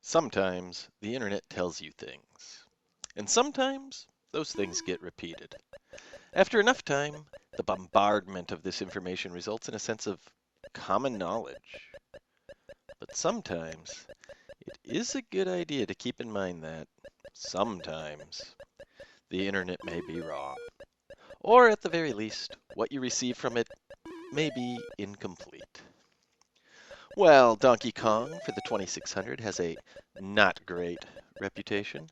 Sometimes the internet tells you things, and sometimes those things get repeated. After enough time, the bombardment of this information results in a sense of common knowledge. But sometimes it is a good idea to keep in mind that sometimes the internet may be wrong, or at the very least, what you receive from it may be incomplete. Well, Donkey Kong for the 2600 has a not great reputation.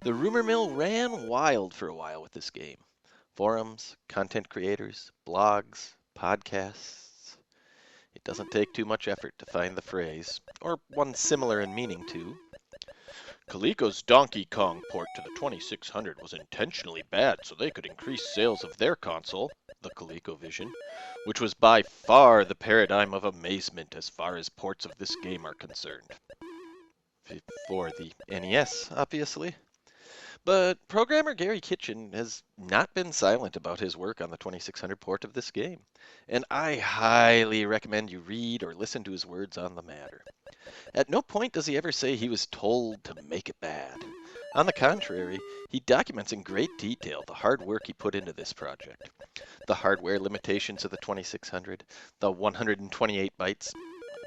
The rumor mill ran wild for a while with this game. Forums, content creators, blogs, podcasts. It doesn't take too much effort to find the phrase, or one similar in meaning to, Coleco's Donkey Kong port to the 2600 was intentionally bad so they could increase sales of their console, the ColecoVision, which was by far the paradigm of amazement as far as ports of this game are concerned. For the NES, obviously. But programmer Gary Kitchen has not been silent about his work on the 2600 port of this game, and I highly recommend you read or listen to his words on the matter. At no point does he ever say he was told to make it bad. On the contrary, he documents in great detail the hard work he put into this project. The hardware limitations of the 2600, the 128 bytes,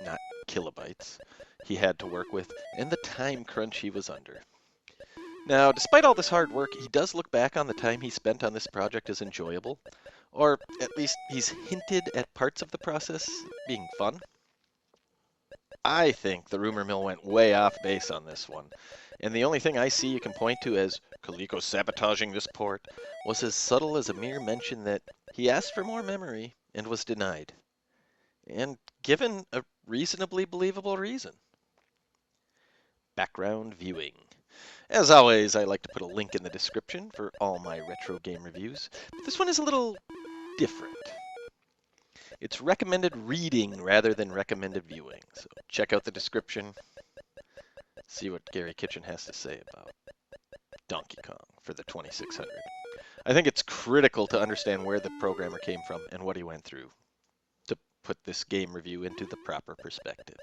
not kilobytes, he had to work with, and the time crunch he was under. Now, despite all this hard work, he does look back on the time he spent on this project as enjoyable, or at least he's hinted at parts of the process being fun. I think the rumor mill went way off base on this one, and the only thing I see you can point to as Coleco sabotaging this port was as subtle as a mere mention that he asked for more memory and was denied, and given a reasonably believable reason. Background viewing. As always, I like to put a link in the description for all my retro game reviews, but this one is a little different. It's recommended reading rather than recommended viewing, so check out the description, see what Gary Kitchen has to say about Donkey Kong for the 2600. I think it's critical to understand where the programmer came from and what he went through to put this game review into the proper perspective.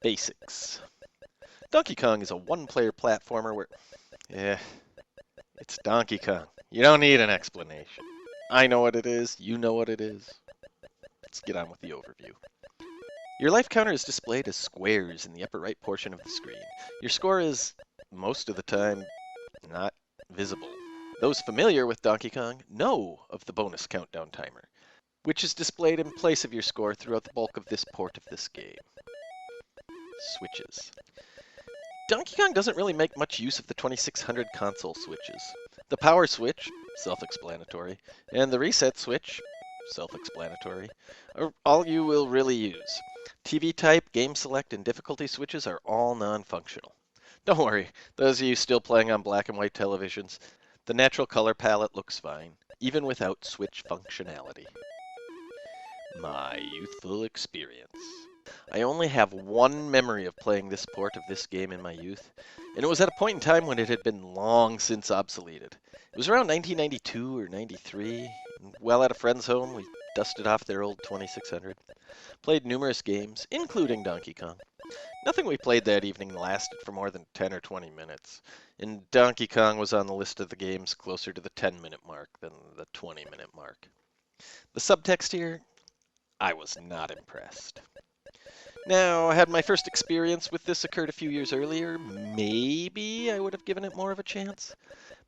Basics. Donkey Kong is a one-player platformer where, it's Donkey Kong. You don't need an explanation. I know what it is, you know what it is. Let's get on with the overview. Your life counter is displayed as squares in the upper right portion of the screen. Your score is, most of the time, not visible. Those familiar with Donkey Kong know of the bonus countdown timer, which is displayed in place of your score throughout the bulk of this port of this game. Switches. Donkey Kong doesn't really make much use of the 2600 console switches. The power switch, self-explanatory, and the reset switch, self-explanatory, are all you will really use. TV type, game select, and difficulty switches are all non-functional. Don't worry, those of you still playing on black and white televisions, the natural color palette looks fine, even without switch functionality. My youthful experience. I only have one memory of playing this port of this game in my youth, and it was at a point in time when it had been long since obsoleted. It was around 1992 or 93, and while at a friend's home, we dusted off their old 2600, played numerous games, including Donkey Kong. Nothing we played that evening lasted for more than 10 or 20 minutes, and Donkey Kong was on the list of the games closer to the 10-minute mark than the 20-minute mark. The subtext here, I was not impressed. Now, had my first experience with this occurred a few years earlier, maybe I would have given it more of a chance.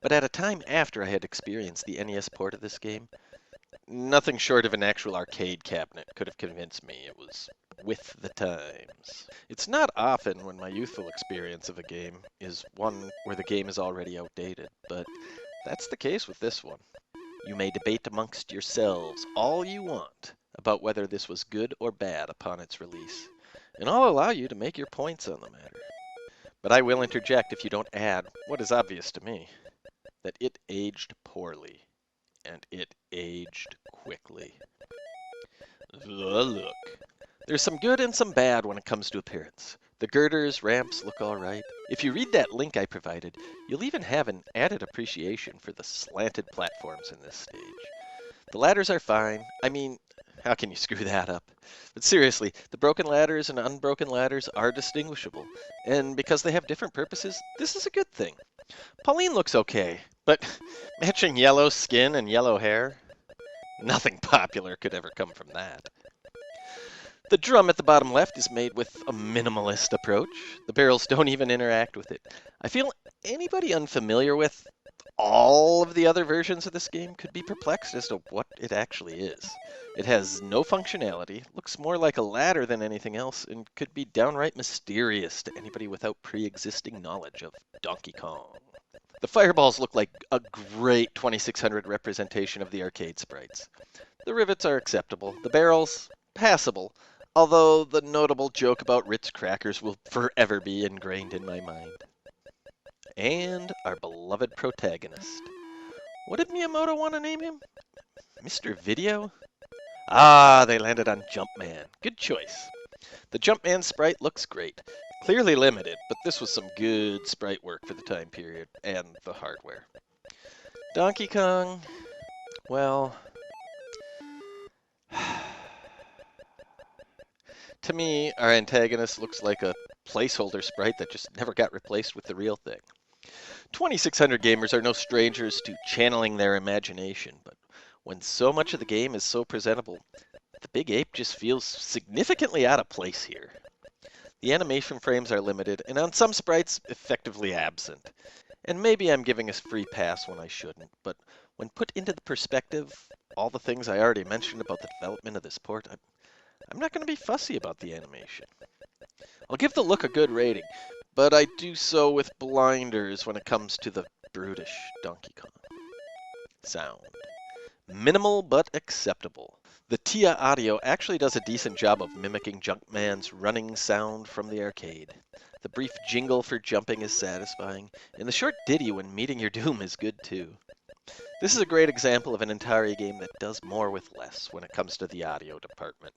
But at a time after I had experienced the NES port of this game, nothing short of an actual arcade cabinet could have convinced me it was with the times. It's not often when my youthful experience of a game is one where the game is already outdated, but that's the case with this one. You may debate amongst yourselves all you want about whether this was good or bad upon its release, and I'll allow you to make your points on the matter. But I will interject if you don't add what is obvious to me, that it aged poorly, and it aged quickly. The look. There's some good and some bad when it comes to appearance. The girders, ramps look all right. If you read that link I provided, you'll even have an added appreciation for the slanted platforms in this stage. The ladders are fine. I mean, How can you screw that up? But seriously, the broken ladders and unbroken ladders are distinguishable, and because they have different purposes, this is a good thing. Pauline looks okay, but matching yellow skin and yellow hair? Nothing popular could ever come from that. The drum at the bottom left is made with a minimalist approach. The barrels don't even interact with it. I feel anybody unfamiliar with all of the other versions of this game could be perplexed as to what it actually is. It has no functionality, looks more like a ladder than anything else, and could be downright mysterious to anybody without pre-existing knowledge of Donkey Kong. The fireballs look like a great 2600 representation of the arcade sprites. The rivets are acceptable, the barrels, passable, although the notable joke about Ritz crackers will forever be ingrained in my mind. And our beloved protagonist. What did Miyamoto want to name him? Mr. Video? Ah, they landed on Jumpman. Good choice. The Jumpman sprite looks great. Clearly limited, but this was some good sprite work for the time period and the hardware. Donkey Kong, well, to me, our antagonist looks like a placeholder sprite that just never got replaced with the real thing. 2600 gamers are no strangers to channeling their imagination, but when so much of the game is so presentable, the big ape just feels significantly out of place here. The animation frames are limited, and on some sprites, effectively absent. And maybe I'm giving a free pass when I shouldn't, but when put into the perspective, all the things I already mentioned about the development of this port, I'm not going to be fussy about the animation. I'll give the look a good rating, but I do so with blinders when it comes to the brutish Donkey Kong. Sound. Minimal but acceptable. The TIA audio actually does a decent job of mimicking Jumpman's running sound from the arcade. The brief jingle for jumping is satisfying, and the short ditty when meeting your doom is good too. This is a great example of an Atari game that does more with less when it comes to the audio department.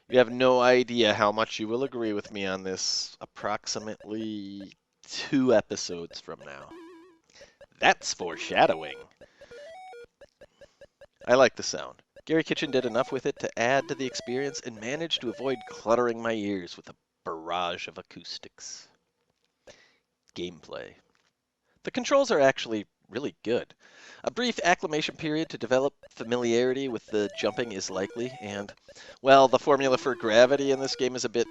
You have no idea how much you will agree with me on this approximately 2 episodes from now. That's foreshadowing. I like the sound. Gary Kitchen did enough with it to add to the experience and managed to avoid cluttering my ears with a barrage of acoustics. Gameplay. The controls are actually really good. A brief acclimation period to develop familiarity with the jumping is likely, and, well, the formula for gravity in this game is a bit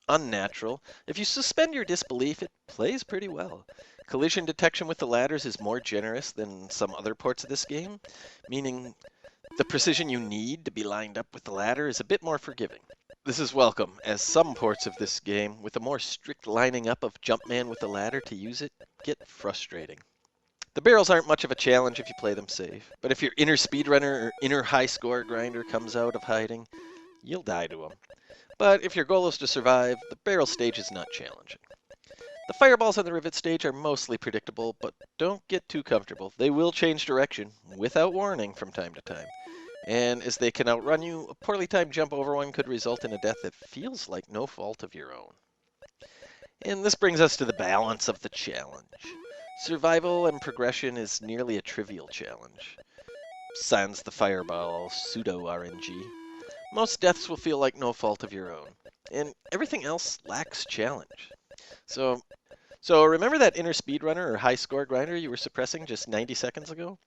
unnatural. If you suspend your disbelief, it plays pretty well. Collision detection with the ladders is more generous than some other ports of this game, meaning the precision you need to be lined up with the ladder is a bit more forgiving. This is welcome, as some ports of this game, with a more strict lining up of Jumpman with the ladder to use it, get frustrating. The barrels aren't much of a challenge if you play them safe, but if your inner speedrunner or inner high score grinder comes out of hiding, you'll die to them. But if your goal is to survive, the barrel stage is not challenging. The fireballs on the rivet stage are mostly predictable, but don't get too comfortable. They will change direction, without warning, from time to time. And as they can outrun you, a poorly timed jump over one could result in a death that feels like no fault of your own. And this brings us to the balance of the challenge. Survival and progression is nearly a trivial challenge. Sans the fireball pseudo-RNG. Most deaths will feel like no fault of your own, and everything else lacks challenge. So remember that inner speedrunner or high score grinder you were suppressing just 90 seconds ago?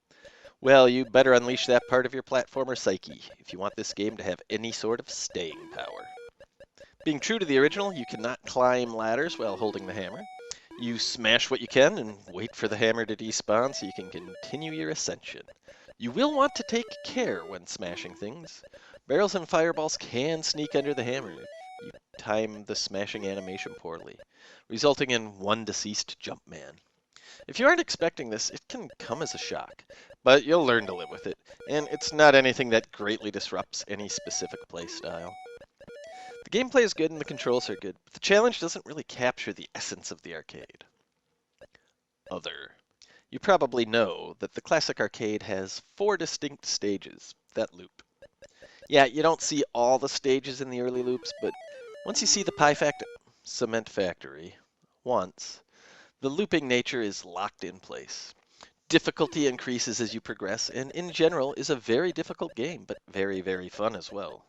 Well, you better unleash that part of your platformer psyche if you want this game to have any sort of staying power. Being true to the original, you cannot climb ladders while holding the hammer. You smash what you can and wait for the hammer to despawn so you can continue your ascension. You will want to take care when smashing things. Barrels and fireballs can sneak under the hammer if you time the smashing animation poorly, resulting in one deceased Jumpman. If you aren't expecting this, it can come as a shock, but you'll learn to live with it, and it's not anything that greatly disrupts any specific playstyle. The gameplay is good and the controls are good, but the challenge doesn't really capture the essence of the arcade. Other. You probably know that the classic arcade has 4 distinct stages that loop. Yeah, you don't see all the stages in the early loops, but once you see the Cement Factory once, the looping nature is locked in place. Difficulty increases as you progress, and in general is a very difficult game, but very, very fun as well.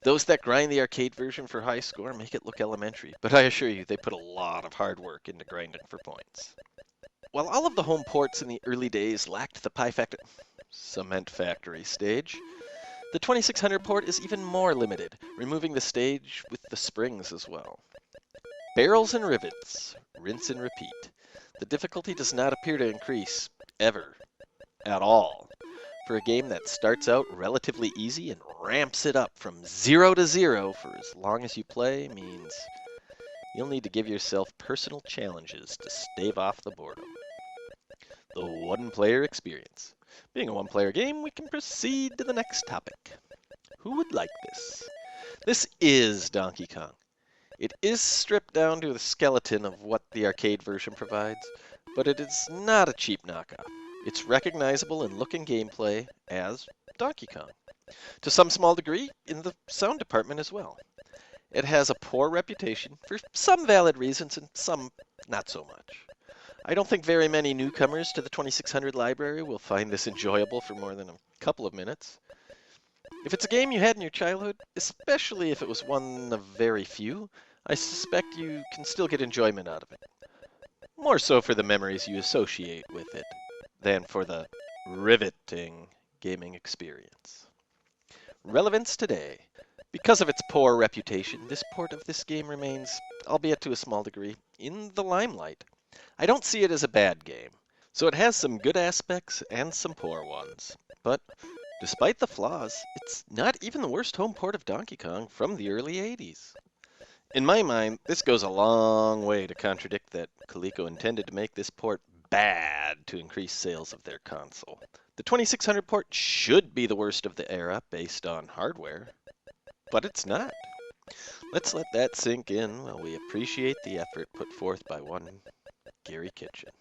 Those that grind the arcade version for high score make it look elementary, but I assure you they put a lot of hard work into grinding for points. While all of the home ports in the early days lacked the Cement Factory stage, the 2600 port is even more limited, removing the stage with the springs as well. Barrels and rivets, rinse and repeat. The difficulty does not appear to increase, ever, at all, for a game that starts out relatively easy and ramps it up from 0 to 0 for as long as you play means you'll need to give yourself personal challenges to stave off the boredom. The one-player experience. Being a one-player game, we can proceed to the next topic. Who would like this? This is Donkey Kong. It is stripped down to the skeleton of what the arcade version provides, but it is not a cheap knockoff. It's recognizable in look and gameplay as Donkey Kong. To some small degree, in the sound department as well. It has a poor reputation for some valid reasons and some not so much. I don't think very many newcomers to the 2600 library will find this enjoyable for more than a couple of minutes. If it's a game you had in your childhood, especially if it was one of very few, I suspect you can still get enjoyment out of it. More so for the memories you associate with it than for the riveting gaming experience. Relevance today. Because of its poor reputation, this port of this game remains, albeit to a small degree, in the limelight. I don't see it as a bad game, so it has some good aspects and some poor ones. But despite the flaws, it's not even the worst home port of Donkey Kong from the early 80s. In my mind, this goes a long way to contradict that Coleco intended to make this port bad to increase sales of their console. The 2600 port should be the worst of the era based on hardware, but it's not. Let's let that sink in while we appreciate the effort put forth by one Gary Kitchen.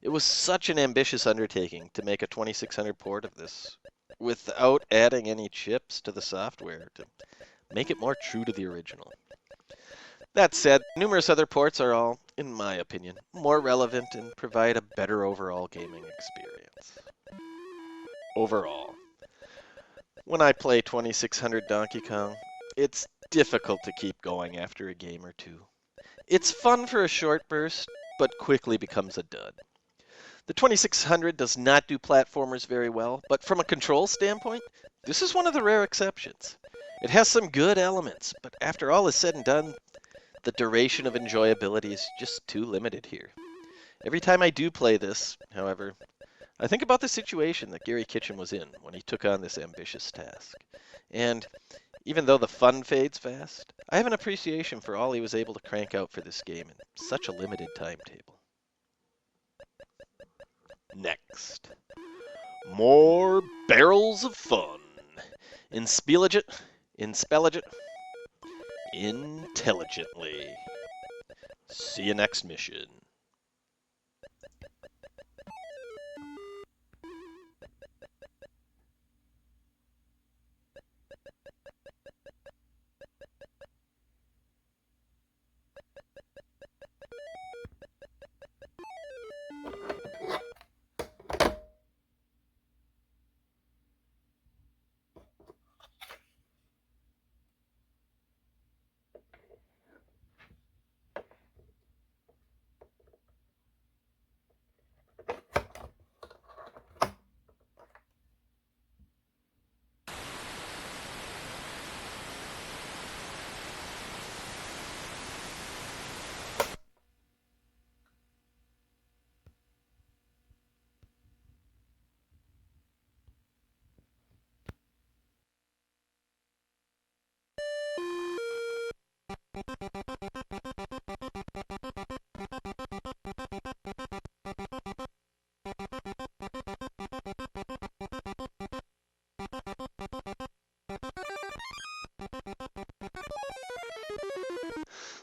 It was such an ambitious undertaking to make a 2600 port of this without adding any chips to the software to make it more true to the original. That said, numerous other ports are all, in my opinion, more relevant and provide a better overall gaming experience. Overall, when I play 2600 Donkey Kong, it's difficult to keep going after a game or two. It's fun for a short burst, but quickly becomes a dud. The 2600 does not do platformers very well, but from a control standpoint, this is one of the rare exceptions. It has some good elements, but after all is said and done, the duration of enjoyability is just too limited here. Every time I do play this, however, I think about the situation that Gary Kitchen was in when he took on this ambitious task. And even though the fun fades fast, I have an appreciation for all he was able to crank out for this game in such a limited timetable. Next, more barrels of fun. Intelligently. See you next mission.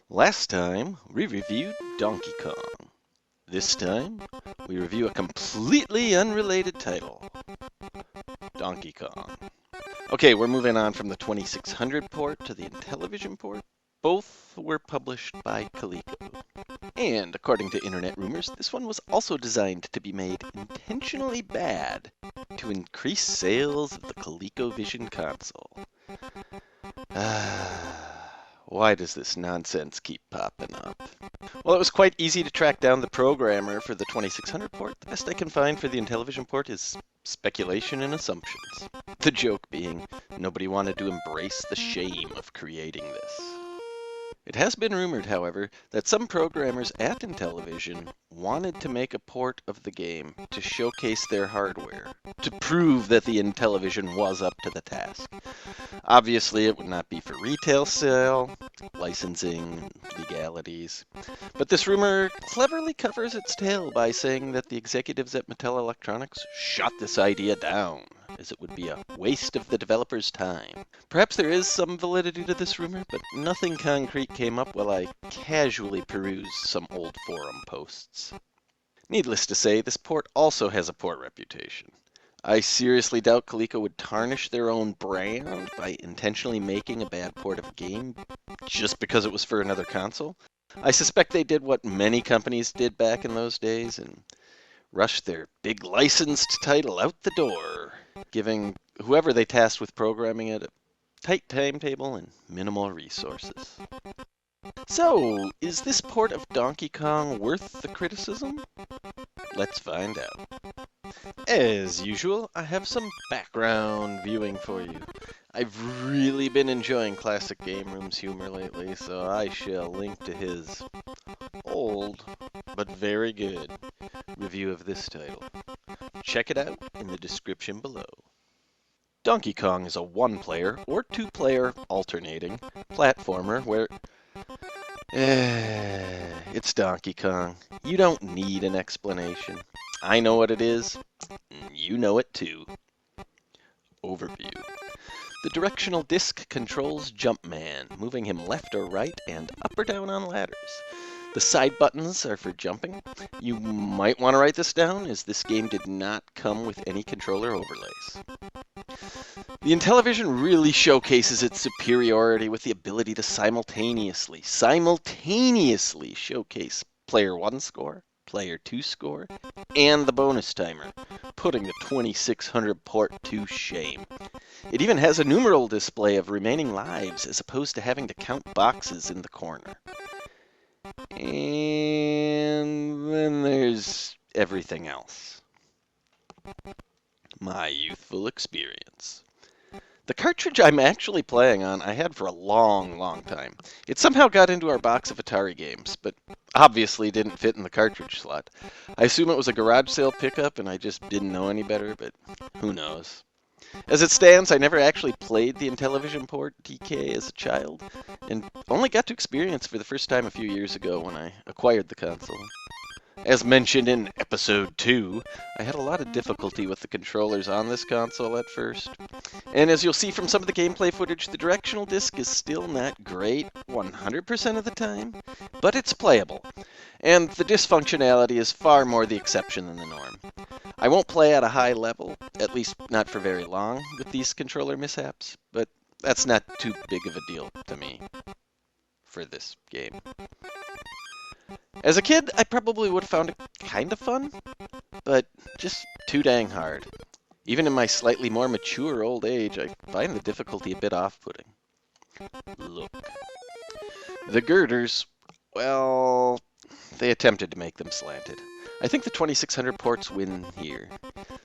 Last time, we reviewed Donkey Kong. This time, we review a completely unrelated title, Donkey Kong. Okay, we're moving on from the 2600 port to the Intellivision port. Both were published by Coleco. And according to internet rumors, this one was also designed to be made intentionally bad to increase sales of the ColecoVision console. Why does this nonsense keep popping up? Well, it was quite easy to track down the programmer for the 2600 port. The best I can find for the Intellivision port is speculation and assumptions. The joke being, nobody wanted to embrace the shame of creating this. It has been rumored, however, that some programmers at Intellivision wanted to make a port of the game to showcase their hardware, to prove that the Intellivision was up to the task. Obviously, it would not be for retail sale, licensing, legalities. But this rumor cleverly covers its tail by saying that the executives at Mattel Electronics shot this idea down, as it would be a waste of the developer's time. Perhaps there is some validity to this rumor, but nothing concrete came up while I casually perused some old forum posts. Needless to say, this port also has a poor reputation. I seriously doubt Coleco would tarnish their own brand by intentionally making a bad port of a game just because it was for another console. I suspect they did what many companies did back in those days and rushed their big licensed title out the door, giving whoever they tasked with programming it a tight timetable and minimal resources. So, is this port of Donkey Kong worth the criticism? Let's find out. As usual, I have some background viewing for you. I've really been enjoying Classic Game Room's humor lately, so I shall link to his old, but very good, review of this title. Check it out in the description below. Donkey Kong is a one-player or two-player alternating platformer where it's Donkey Kong. You don't need an explanation. I know what it is. You know it too. Overview. The directional disc controls Jumpman, moving him left or right and up or down on ladders. The side buttons are for jumping. You might want to write this down, as this game did not come with any controller overlays. The Intellivision really showcases its superiority with the ability to simultaneously showcase player 1 score, player 2 score, and the bonus timer, putting the 2600 port to shame. It even has a numeral display of remaining lives as opposed to having to count boxes in the corner. And then there's everything else. My youthful experience. The cartridge I'm actually playing on I had for a long time. It somehow got into our box of Atari games, but obviously didn't fit in the cartridge slot. I assume it was a garage sale pickup and I just didn't know any better, but who knows. As it stands, I never actually played the Intellivision port DK as a child, and only got to experience for the first time a few years ago when I acquired the console. As mentioned in episode 2, I had a lot of difficulty with the controllers on this console at first. And as you'll see from some of the gameplay footage, the directional disc is still not great 100% of the time, but it's playable. And the dysfunctionality is far more the exception than the norm. I won't play at a high level, at least not for very long, with these controller mishaps, but that's not too big of a deal to me for this game. As a kid, I probably would have found it kind of fun, but just too dang hard. Even in my slightly more mature old age, I find the difficulty a bit off-putting. Look. The girders, well, they attempted to make them slanted. I think the 2600 ports win here.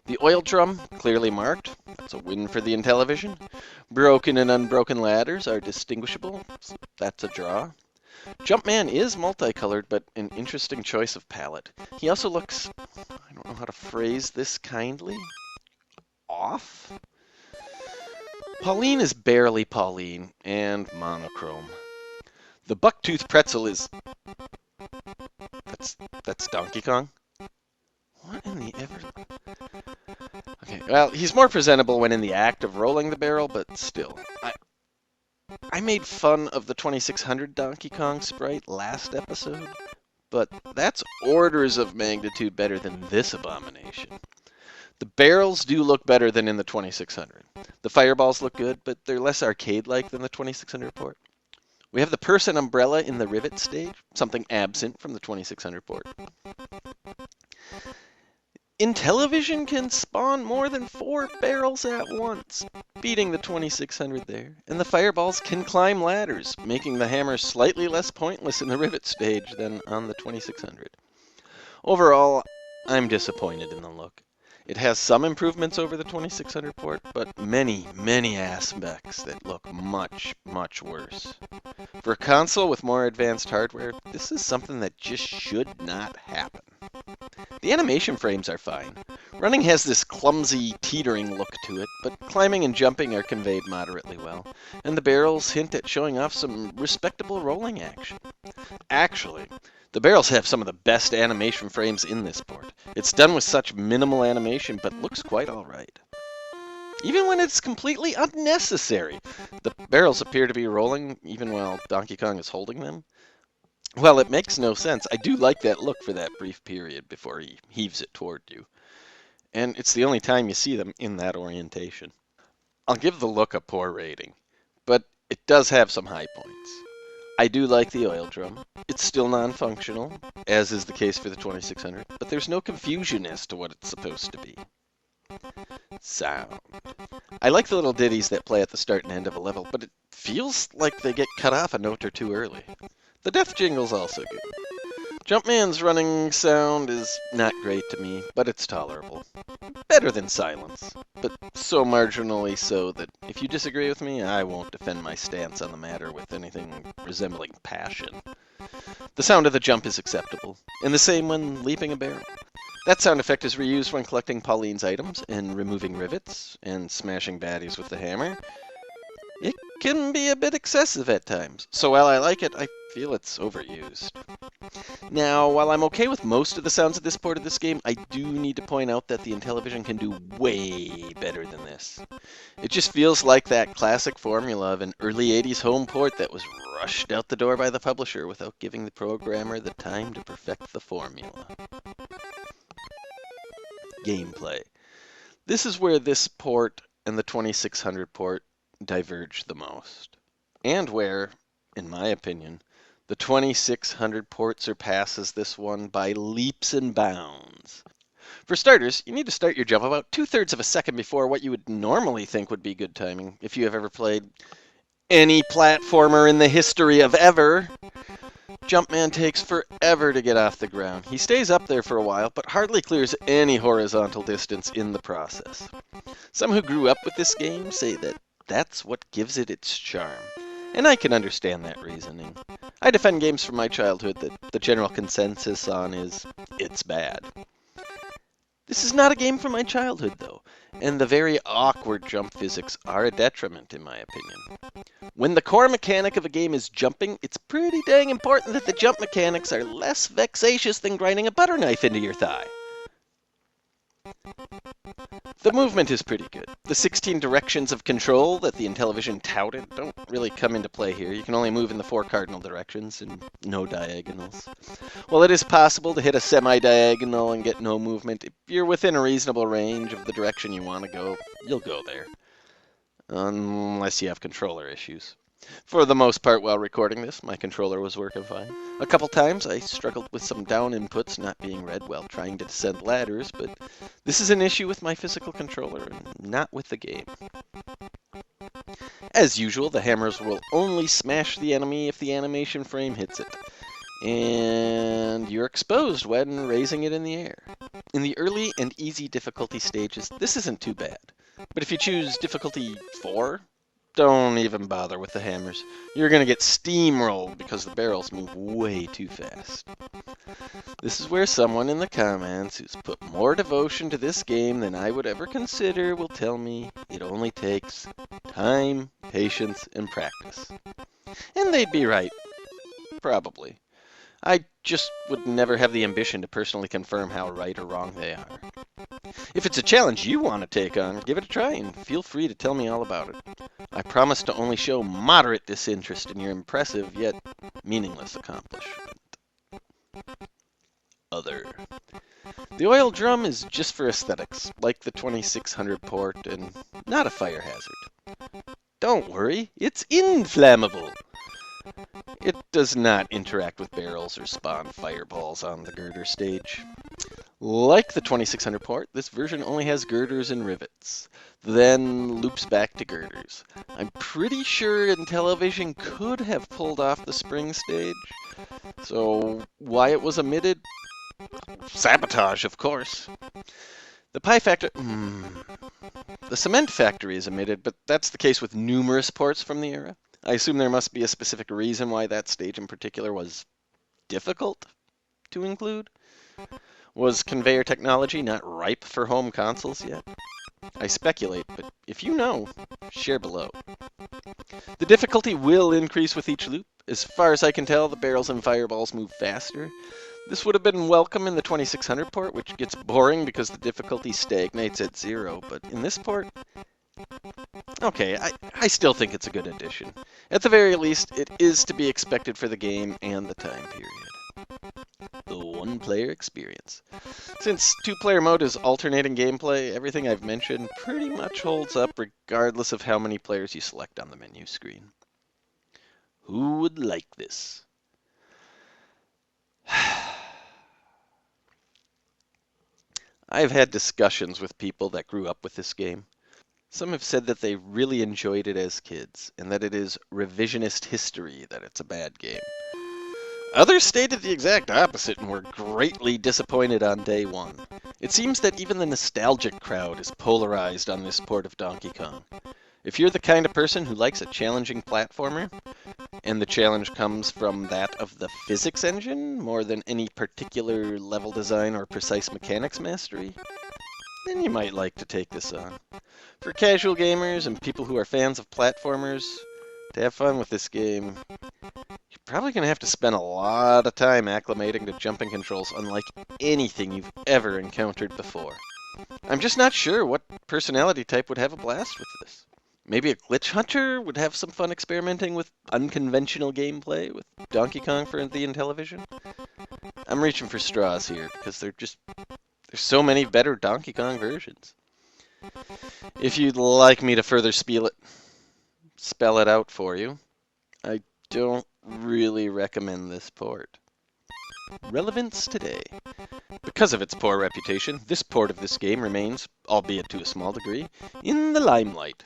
The oil drum, clearly marked, that's a win for the Intellivision. Broken and unbroken ladders are distinguishable, so that's a draw. Jumpman is multicolored, but an interesting choice of palette. He also looks, I don't know how to phrase this kindly, off? Pauline is barely Pauline, and monochrome. The bucktooth pretzel is... That's Donkey Kong? What in the ever... Okay, well, he's more presentable when in the act of rolling the barrel, but still. I made fun of the 2600 Donkey Kong sprite last episode, but that's orders of magnitude better than this abomination. The barrels do look better than in the 2600. The fireballs look good, but they're less arcade-like than the 2600 port. We have the purse and umbrella in the rivet stage, something absent from the 2600 port. Intellivision can spawn more than 4 barrels at once, beating the 2600 there, and the fireballs can climb ladders, making the hammer slightly less pointless in the rivet stage than on the 2600. Overall, I'm disappointed in the look. It has some improvements over the 2600 port, but many, many aspects that look much, much worse. For a console with more advanced hardware, this is something that just should not happen. The animation frames are fine. Running has this clumsy, teetering look to it, but climbing and jumping are conveyed moderately well, and the barrels hint at showing off some respectable rolling action. Actually, the barrels have some of the best animation frames in this port. It's done with such minimal animation, but looks quite alright. Even when it's completely unnecessary, the barrels appear to be rolling even while Donkey Kong is holding them. Well, it makes no sense. I do like that look for that brief period before he heaves it toward you. And it's the only time you see them in that orientation. I'll give the look a poor rating, but it does have some high points. I do like the oil drum. It's still non-functional, as is the case for the 2600, but there's no confusion as to what it's supposed to be. Sound. I like the little ditties that play at the start and end of a level, but it feels like they get cut off a note or two early. The death jingle's also good. Jumpman's running sound is not great to me, but it's tolerable. Better than silence, but so marginally so that if you disagree with me, I won't defend my stance on the matter with anything resembling passion. The sound of the jump is acceptable, and the same when leaping a barrel. That sound effect is reused when collecting Pauline's items and removing rivets and smashing baddies with the hammer. It can be a bit excessive at times, so while I like it, I feel it's overused. Now, while I'm okay with most of the sounds of this port of this game, I do need to point out that the Intellivision can do way better than this. It just feels like that classic formula of an early 80s home port that was rushed out the door by the publisher without giving the programmer the time to perfect the formula. Gameplay. This is where this port and the 2600 port diverge the most, and where, in my opinion, the 2600 port surpasses this one by leaps and bounds. For starters, you need to start your jump about 2/3 of a second before what you would normally think would be good timing if you have ever played any platformer in the history of ever. Jumpman takes forever to get off the ground. He stays up there for a while, but hardly clears any horizontal distance in the process. Some who grew up with this game say that that's what gives it its charm, and I can understand that reasoning. I defend games from my childhood that the general consensus on is, it's bad. This is not a game from my childhood, though, and the very awkward jump physics are a detriment, in my opinion. When the core mechanic of a game is jumping, it's pretty dang important that the jump mechanics are less vexatious than grinding a butter knife into your thigh. The movement is pretty good. The 16 directions of control that the Intellivision touted don't really come into play here. You can only move in the 4 cardinal directions and no diagonals. While it is possible to hit a semi-diagonal and get no movement, if you're within a reasonable range of the direction you want to go, you'll go there. Unless you have controller issues. For the most part while recording this, my controller was working fine. A couple times I struggled with some down inputs not being read while trying to descend ladders, but this is an issue with my physical controller and not with the game. As usual, the hammers will only smash the enemy if the animation frame hits it, and you're exposed when raising it in the air. In the early and easy difficulty stages, this isn't too bad, but if you choose difficulty 4, don't even bother with the hammers. You're going to get steamrolled because the barrels move way too fast. This is where someone in the comments who's put more devotion to this game than I would ever consider will tell me it only takes time, patience, and practice. And they'd be right. Probably. I just would never have the ambition to personally confirm how right or wrong they are. If it's a challenge you want to take on, give it a try and feel free to tell me all about it. I promise to only show moderate disinterest in your impressive yet meaningless accomplishment. Other. The oil drum is just for aesthetics, like the 2600 port, and not a fire hazard. Don't worry, it's inflammable. It does not interact with barrels or spawn fireballs on the girder stage. Like the 2600 port, this version only has girders and rivets, then loops back to girders. I'm pretty sure Intellivision could have pulled off the spring stage, so why it was omitted? Sabotage, of course. The pie factor... The cement factory is omitted, but that's the case with numerous ports from the era. I assume there must be a specific reason why that stage in particular was difficult to include. Was conveyor technology not ripe for home consoles yet? I speculate, but if you know, share below. The difficulty will increase with each loop. As far as I can tell, the barrels and fireballs move faster. This would have been welcome in the 2600 port, which gets boring because the difficulty stagnates at 0, but in this port, okay, I still think it's a good addition. At the very least, it is to be expected for the game and the time period. The one-player experience. Since two-player mode is alternating gameplay, everything I've mentioned pretty much holds up regardless of how many players you select on the menu screen. Who would like this? I've had discussions with people that grew up with this game. Some have said that they really enjoyed it as kids, and that it is revisionist history that it's a bad game. Others stated the exact opposite and were greatly disappointed on day one. It seems that even the nostalgic crowd is polarized on this port of Donkey Kong. If you're the kind of person who likes a challenging platformer, and the challenge comes from that of the physics engine more than any particular level design or precise mechanics mastery, then you might like to take this on. For casual gamers and people who are fans of platformers, to have fun with this game, you're probably going to have to spend a lot of time acclimating to jumping controls unlike anything you've ever encountered before. I'm just not sure what personality type would have a blast with this. Maybe a glitch hunter would have some fun experimenting with unconventional gameplay with Donkey Kong for the Intellivision. I'm reaching for straws here because there's so many better Donkey Kong versions. If you'd like me to further spell it out for you, I don't really recommend this port. Relevance today. Because of its poor reputation, this port of this game remains, albeit to a small degree, in the limelight.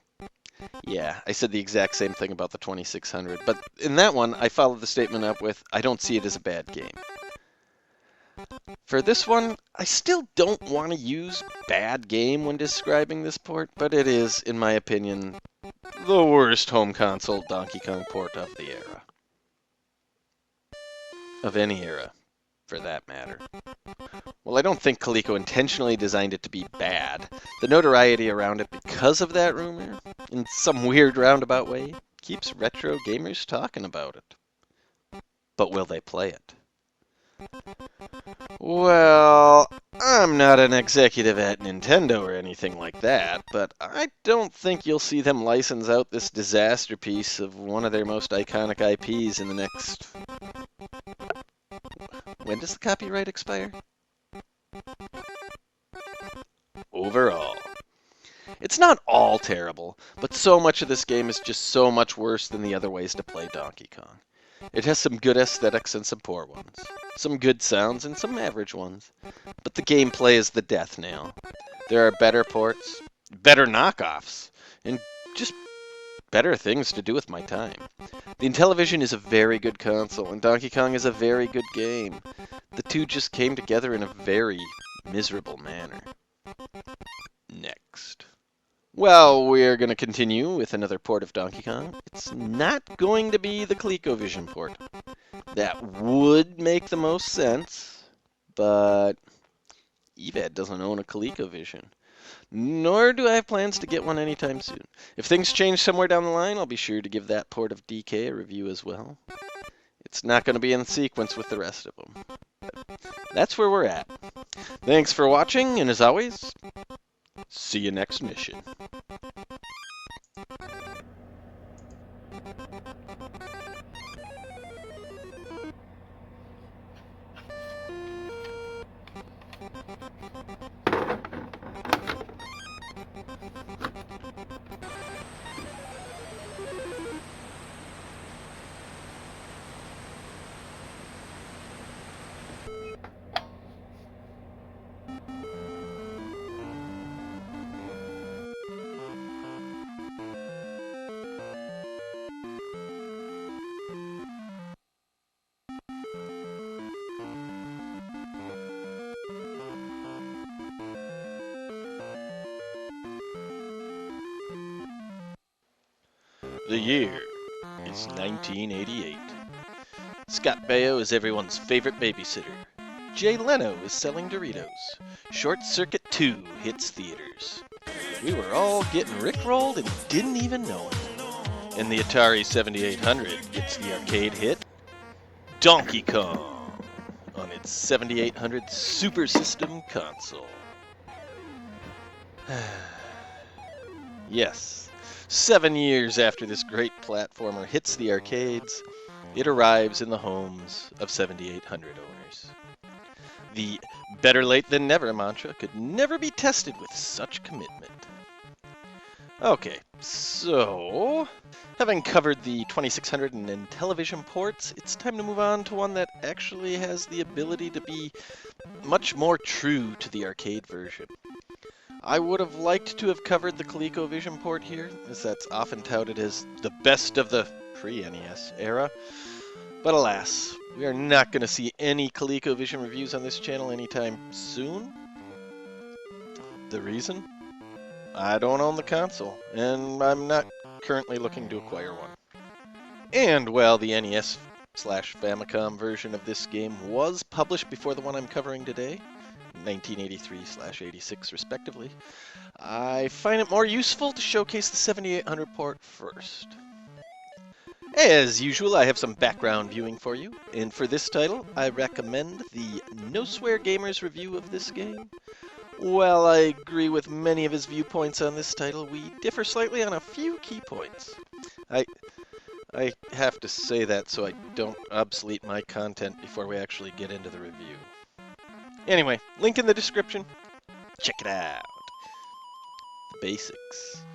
Yeah, I said the exact same thing about the 2600, but in that one, I followed the statement up with, I don't see it as a bad game. For this one, I still don't want to use bad game when describing this port, but it is, in my opinion, the worst home console Donkey Kong port of the era. Of any era, for that matter. Well, I don't think Coleco intentionally designed it to be bad. The notoriety around it because of that rumor, in some weird roundabout way, keeps retro gamers talking about it. But will they play it? Well, I'm not an executive at Nintendo or anything like that, but I don't think you'll see them license out this disaster piece of one of their most iconic IPs in the next... When does the copyright expire? Overall. It's not all terrible, but so much of this game is just so much worse than the other ways to play Donkey Kong. It has some good aesthetics and some poor ones, some good sounds and some average ones, but the gameplay is the death nail. There are better ports, better knockoffs, and just better things to do with my time. The Intellivision is a very good console, and Donkey Kong is a very good game. The two just came together in a very miserable manner. Next. Well, we're going to continue with another port of Donkey Kong. It's not going to be the ColecoVision port. That would make the most sense, but EVAD doesn't own a ColecoVision. Nor do I have plans to get one anytime soon. If things change somewhere down the line, I'll be sure to give that port of DK a review as well. It's not going to be in sequence with the rest of them. But that's where we're at. Thanks for watching, and as always, see you next mission. The year is 1988. Scott Baio is everyone's favorite babysitter. Jay Leno is selling Doritos. Short Circuit 2 hits theaters. We were all getting rickrolled and didn't even know it. And the Atari 7800 gets the arcade hit Donkey Kong on its 7800 Super System console. Yes, 7 years after this great platformer hits the arcades, it arrives in the homes of 7800 owners. The better late than never mantra could never be tested with such commitment. Okay, so having covered the 2600 and Intellivision ports, it's time to move on to one that actually has the ability to be much more true to the arcade version. I would have liked to have covered the ColecoVision port here, as that's often touted as the best of the pre-NES era. But alas, we are not going to see any ColecoVision reviews on this channel anytime soon. The reason? I don't own the console, and I'm not currently looking to acquire one. And while the NES/Famicom version of this game was published before the one I'm covering today, 1983/86 respectively, I find it more useful to showcase the 7800 port first. As usual, I have some background viewing for you, and for this title, I recommend the No Swear Gamer's review of this game. While I agree with many of his viewpoints on this title, we differ slightly on a few key points. I have to say that so I don't obsolete my content before we actually get into the review. Anyway, link in the description. Check it out. The basics.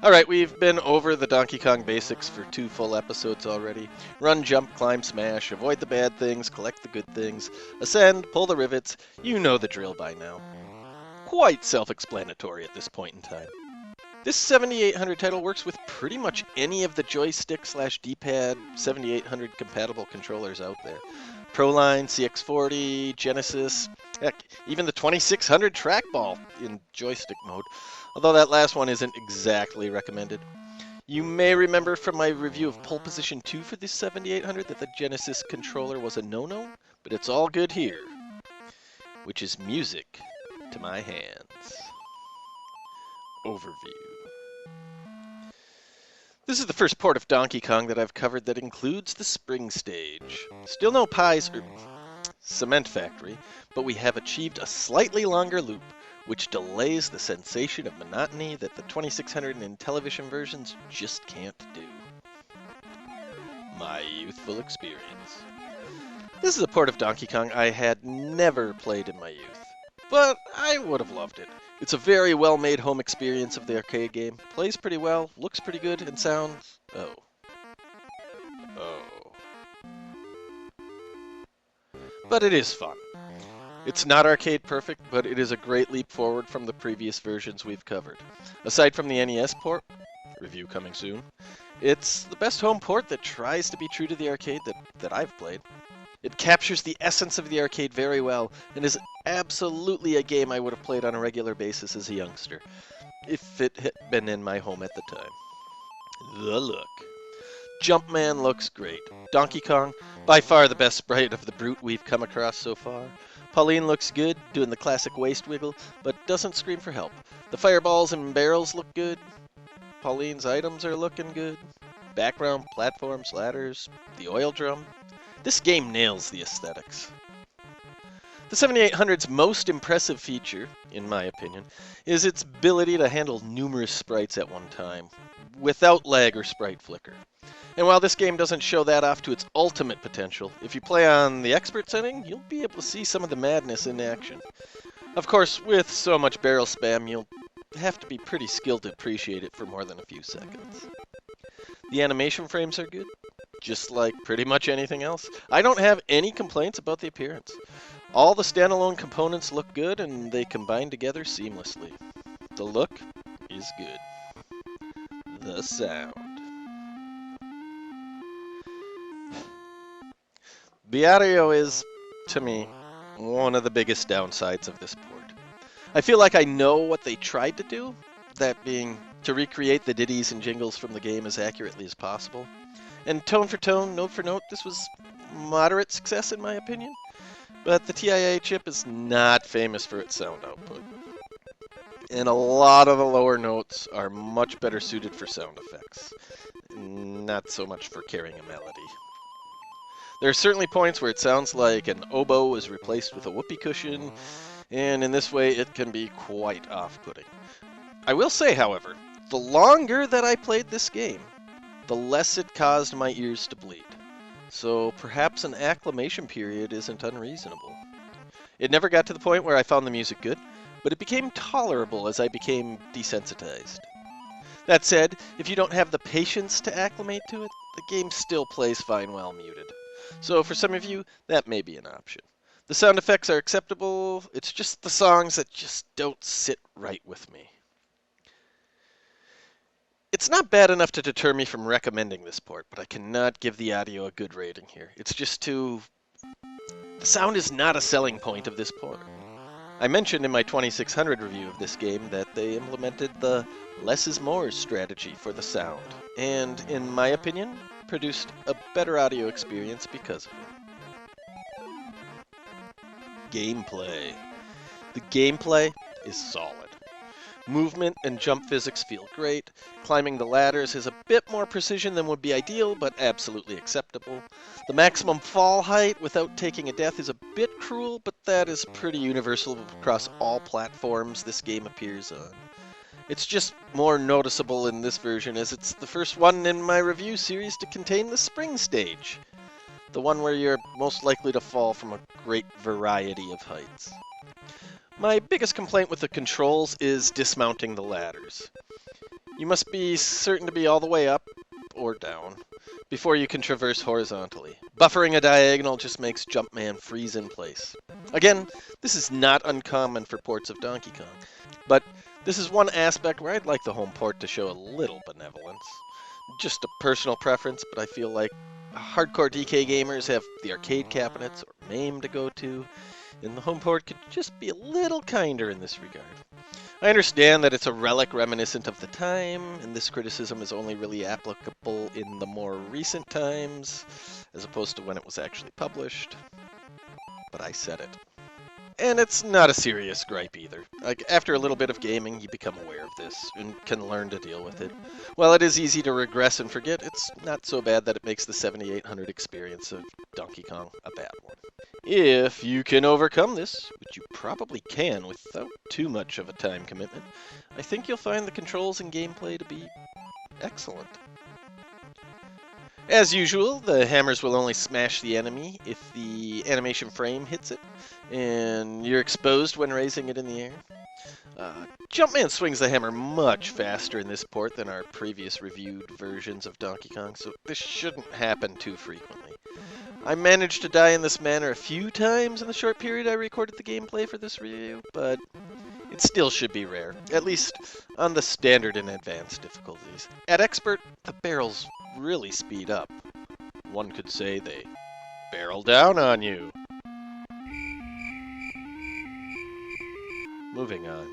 Alright, we've been over the Donkey Kong basics for 2 full episodes already. Run, jump, climb, smash, avoid the bad things, collect the good things, ascend, pull the rivets. You know the drill by now. Quite self-explanatory at this point in time. This 7800 title works with pretty much any of the joystick/D-pad 7800 compatible controllers out there. Proline, CX40, Genesis, heck, even the 2600 trackball in joystick mode, although that last one isn't exactly recommended. You may remember from my review of Pole Position 2 for this 7800 that the Genesis controller was a no-no, but it's all good here, which is music to my hands. Overview. This is the first port of Donkey Kong that I've covered that includes the spring stage. Still no pies or cement factory, but we have achieved a slightly longer loop, which delays the sensation of monotony that the 2600 and Intellivision versions just can't do. My youthful experience. This is a port of Donkey Kong I had never played in my youth, but I would have loved it. It's a very well-made home experience of the arcade game. Plays pretty well, looks pretty good, and sounds... Oh. But it is fun. It's not arcade perfect, but it is a great leap forward from the previous versions we've covered. Aside from the NES port, review coming soon, it's the best home port that tries to be true to the arcade that I've played. It captures the essence of the arcade very well, and is absolutely a game I would have played on a regular basis as a youngster, if it had been in my home at the time. The look. Jumpman looks great. Donkey Kong, by far the best sprite of the brute we've come across so far. Pauline looks good, doing the classic waist wiggle, but doesn't scream for help. The fireballs and barrels look good. Pauline's items are looking good. Background, platforms, ladders, the oil drum. This game nails the aesthetics. The 7800's most impressive feature, in my opinion, is its ability to handle numerous sprites at one time, without lag or sprite flicker. And while this game doesn't show that off to its ultimate potential, if you play on the expert setting, you'll be able to see some of the madness in action. Of course, with so much barrel spam, you'll have to be pretty skilled to appreciate it for more than a few seconds. The animation frames are good, just like pretty much anything else. I don't have any complaints about the appearance. All the standalone components look good and they combine together seamlessly. The look is good. The sound. The audio is, to me, one of the biggest downsides of this port. I feel like I know what they tried to do, that being to recreate the ditties and jingles from the game as accurately as possible. And tone for tone, note for note, this was moderate success in my opinion. But the TIA chip is not famous for its sound output. And a lot of the lower notes are much better suited for sound effects, not so much for carrying a melody. There are certainly points where it sounds like an oboe is replaced with a whoopee cushion, and in this way it can be quite off-putting. I will say, however, the longer that I played this game, the less it caused my ears to bleed. So perhaps an acclimation period isn't unreasonable. It never got to the point where I found the music good, but it became tolerable as I became desensitized. That said, if you don't have the patience to acclimate to it, the game still plays fine while muted. So for some of you, that may be an option. The sound effects are acceptable, it's just the songs that just don't sit right with me. It's not bad enough to deter me from recommending this port, but I cannot give the audio a good rating here. It's just too... The sound is not a selling point of this port. I mentioned in my 2600 review of this game that they implemented the less is more strategy for the sound, and in my opinion, produced a better audio experience because of it. Gameplay. The gameplay is solid. Movement and jump physics feel great. Climbing the ladders has a bit more precision than would be ideal, but absolutely acceptable. The maximum fall height without taking a death is a bit cruel, but that is pretty universal across all platforms this game appears on. It's just more noticeable in this version as it's the first one in my review series to contain the spring stage, the one where you're most likely to fall from a great variety of heights. My biggest complaint with the controls is dismounting the ladders. You must be certain to be all the way up, or down, before you can traverse horizontally. Buffering a diagonal just makes Jumpman freeze in place. Again, this is not uncommon for ports of Donkey Kong, but this is one aspect where I'd like the home port to show a little benevolence. Just a personal preference, but I feel like hardcore DK gamers have the arcade cabinets or MAME to go to, and the home port could just be a little kinder in this regard. I understand that it's a relic reminiscent of the time, and this criticism is only really applicable in the more recent times, as opposed to when it was actually published. But I said it. And it's not a serious gripe either. Like, after a little bit of gaming, you become aware of this, and can learn to deal with it. While it is easy to regress and forget, it's not so bad that it makes the 7800 experience of Donkey Kong a bad one. If you can overcome this, which you probably can without too much of a time commitment, I think you'll find the controls and gameplay to be excellent. As usual, the hammers will only smash the enemy if the animation frame hits it, and you're exposed when raising it in the air. Jumpman swings the hammer much faster in this port than our previous reviewed versions of Donkey Kong, so this shouldn't happen too frequently. I managed to die in this manner a few times in the short period I recorded the gameplay for this review, but it still should be rare, at least on the standard and advanced difficulties. At expert, the barrels really speed up. One could say they barrel down on you. Moving on.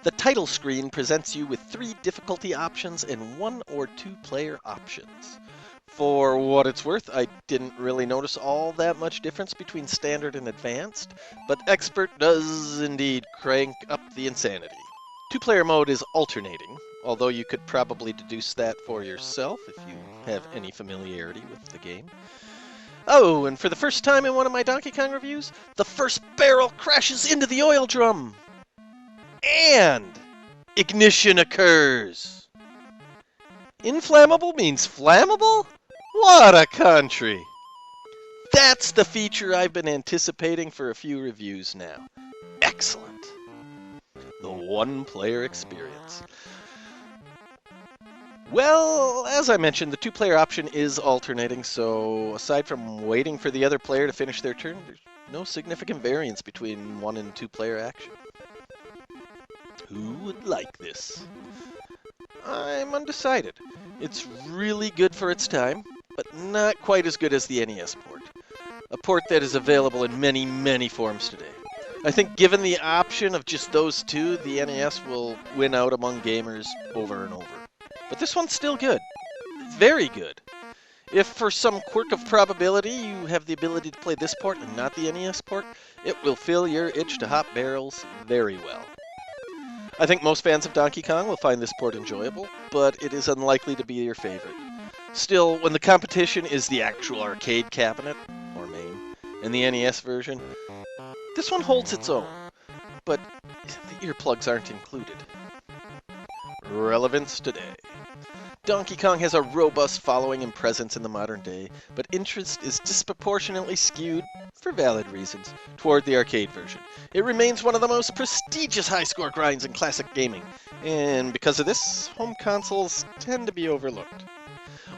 The title screen presents you with 3 difficulty options and 1 or 2 player options. For what it's worth, I didn't really notice all that much difference between standard and advanced, but expert does indeed crank up the insanity. 2-player mode is alternating, although you could probably deduce that for yourself if you have any familiarity with the game. Oh, and for the first time in one of my Donkey Kong reviews, the first barrel crashes into the oil drum. And ignition occurs. Inflammable means flammable? What a country! That's the feature I've been anticipating for a few reviews now. Excellent. The one-player experience. Well, as I mentioned, the 2-player option is alternating, so aside from waiting for the other player to finish their turn, there's no significant variance between 1 and 2-player action. Who would like this? I'm undecided. It's really good for its time, but not quite as good as the NES port. A port that is available in many, many forms today. I think given the option of just those two, the NES will win out among gamers over and over. But this one's still good. Very good. If for some quirk of probability you have the ability to play this port and not the NES port, it will fill your itch to hop barrels very well. I think most fans of Donkey Kong will find this port enjoyable, but it is unlikely to be your favorite. Still, when the competition is the actual arcade cabinet, or main, and the NES version, this one holds its own, but the earplugs aren't included. Relevance today. Donkey Kong has a robust following and presence in the modern day, but interest is disproportionately skewed, for valid reasons, toward the arcade version. It remains one of the most prestigious high-score grinds in classic gaming, and because of this, home consoles tend to be overlooked.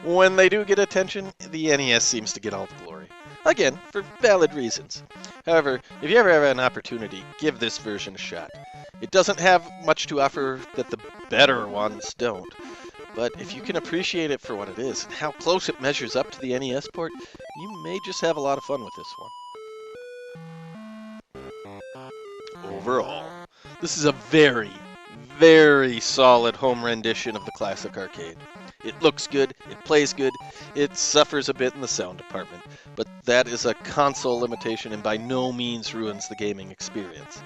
When they do get attention, the NES seems to get all the glory. Again, for valid reasons. However, if you ever have an opportunity, give this version a shot. It doesn't have much to offer that the better ones don't. But if you can appreciate it for what it is and how close it measures up to the NES port, you may just have a lot of fun with this one. Overall, this is a very, very solid home rendition of the classic arcade. It looks good, it plays good, it suffers a bit in the sound department, but that is a console limitation and by no means ruins the gaming experience.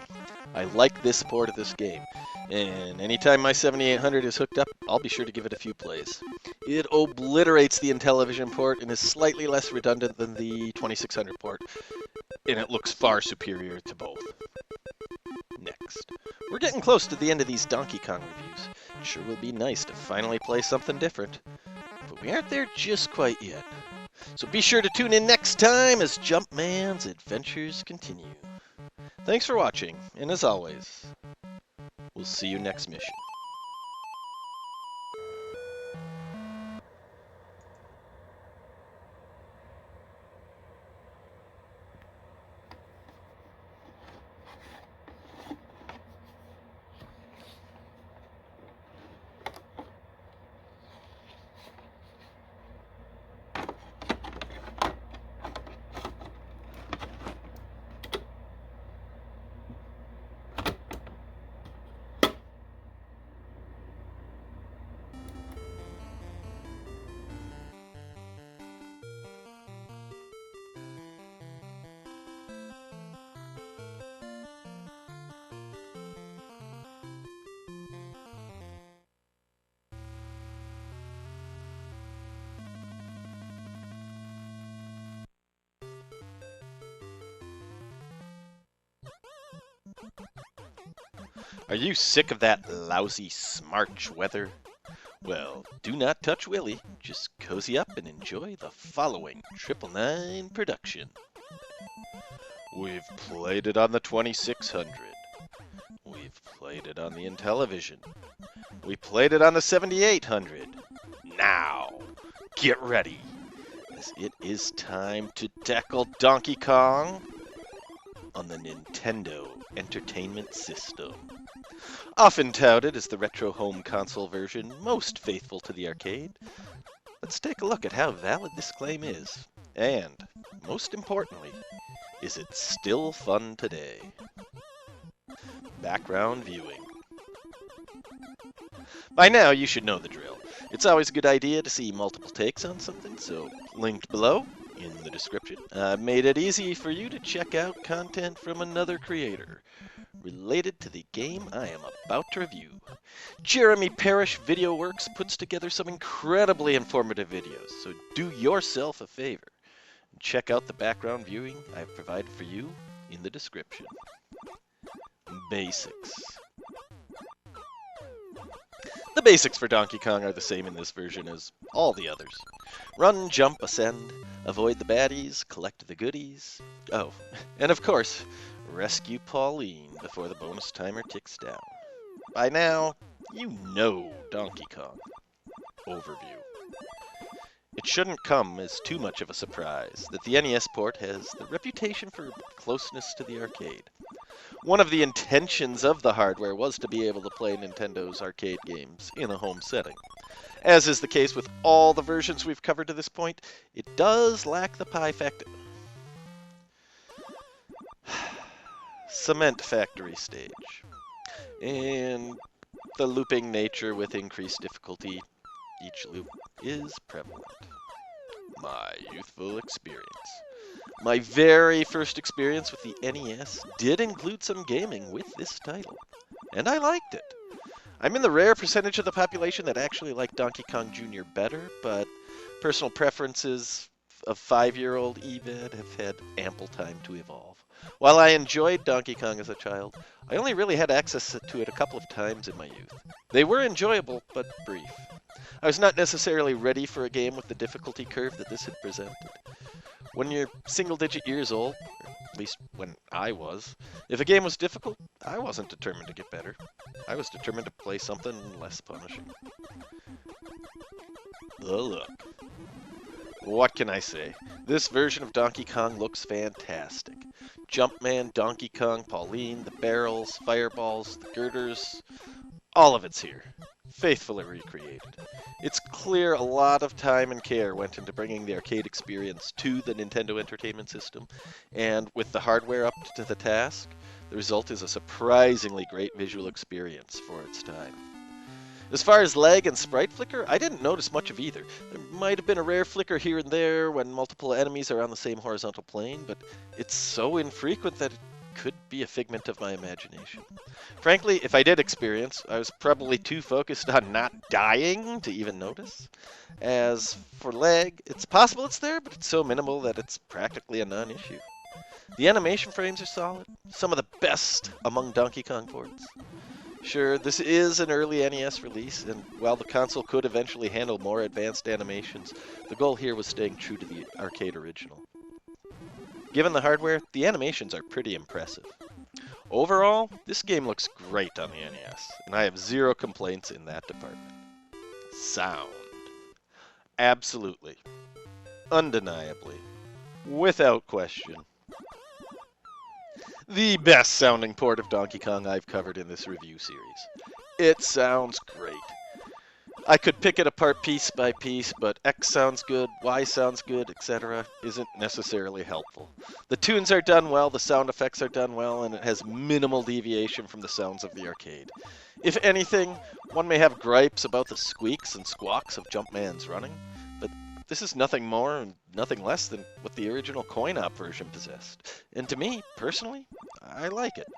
I like this port of this game, and anytime my 7800 is hooked up, I'll be sure to give it a few plays. It obliterates the Intellivision port and is slightly less redundant than the 2600 port, and it looks far superior to both. Next, we're getting close to the end of these Donkey Kong reviews. It sure will be nice to finally play something different, but we aren't there just quite yet. So be sure to tune in next time as Jumpman's adventures continue. Thanks for watching, and as always, we'll see you next mission. Are you sick of that lousy Smarch weather? Well, do not touch Willie. Just cozy up and enjoy the following 999 production. We've played it on the 2600. We've played it on the Intellivision. We played it on the 7800. Now, get ready, as it is time to tackle Donkey Kong on the Nintendo Entertainment System. Often touted as the retro home console version most faithful to the arcade, let's take a look at how valid this claim is. And, most importantly, is it still fun today? Background viewing. By now, you should know the drill. It's always a good idea to see multiple takes on something, so linked below in the description, I've made it easy for you to check out content from another creator related to the game I am about to review. Jeremy Parrish Video Works puts together some incredibly informative videos, so do yourself a favor and check out the background viewing I've provided for you in the description. Basics. The basics for Donkey Kong are the same in this version as all the others. Run, jump, ascend, avoid the baddies, collect the goodies. Oh, and of course, rescue Pauline before the bonus timer ticks down. By now, you know Donkey Kong. Overview. It shouldn't come as too much of a surprise that the NES port has the reputation for closeness to the arcade. One of the intentions of the hardware was to be able to play Nintendo's arcade games in a home setting. As is the case with all the versions we've covered to this point, it does lack the pie factor. cement factory stage. And the looping nature with increased difficulty, each loop is prevalent. My youthful experience. My very first experience with the NES did include some gaming with this title, and I liked it. I'm in the rare percentage of the population that actually liked Donkey Kong Jr. better, but personal preferences of 5-year-old Eved have had ample time to evolve. While I enjoyed Donkey Kong as a child, I only really had access to it a couple of times in my youth. They were enjoyable, but brief. I was not necessarily ready for a game with the difficulty curve that this had presented. When you're single-digit years old, or at least when I was, if a game was difficult, I wasn't determined to get better. I was determined to play something less punishing. Oh, look. What can I say? This version of Donkey Kong looks fantastic. Jumpman, Donkey Kong, Pauline, the barrels, fireballs, the girders, all of it's here. Faithfully recreated. It's clear a lot of time and care went into bringing the arcade experience to the Nintendo Entertainment System, and with the hardware up to the task, the result is a surprisingly great visual experience for its time. As far as lag and sprite flicker, I didn't notice much of either. There might have been a rare flicker here and there when multiple enemies are on the same horizontal plane, but it's so infrequent that it could be a figment of my imagination. Frankly, if I did experience, I was probably too focused on not dying to even notice. As for lag, it's possible it's there, but it's so minimal that it's practically a non-issue. The animation frames are solid, some of the best among Donkey Kong ports. Sure, this is an early NES release, and while the console could eventually handle more advanced animations, the goal here was staying true to the arcade original. Given the hardware, the animations are pretty impressive. Overall, this game looks great on the NES, and I have zero complaints in that department. Sound. Absolutely. Undeniably. Without question. The best sounding port of Donkey Kong I've covered in this review series. It sounds great. I could pick it apart piece by piece, but X sounds good, Y sounds good, etc. isn't necessarily helpful. The tunes are done well, the sound effects are done well, and it has minimal deviation from the sounds of the arcade. If anything, one may have gripes about the squeaks and squawks of Jumpman's running, but this is nothing more and nothing less than what the original coin-op version possessed. And to me, personally, I like it.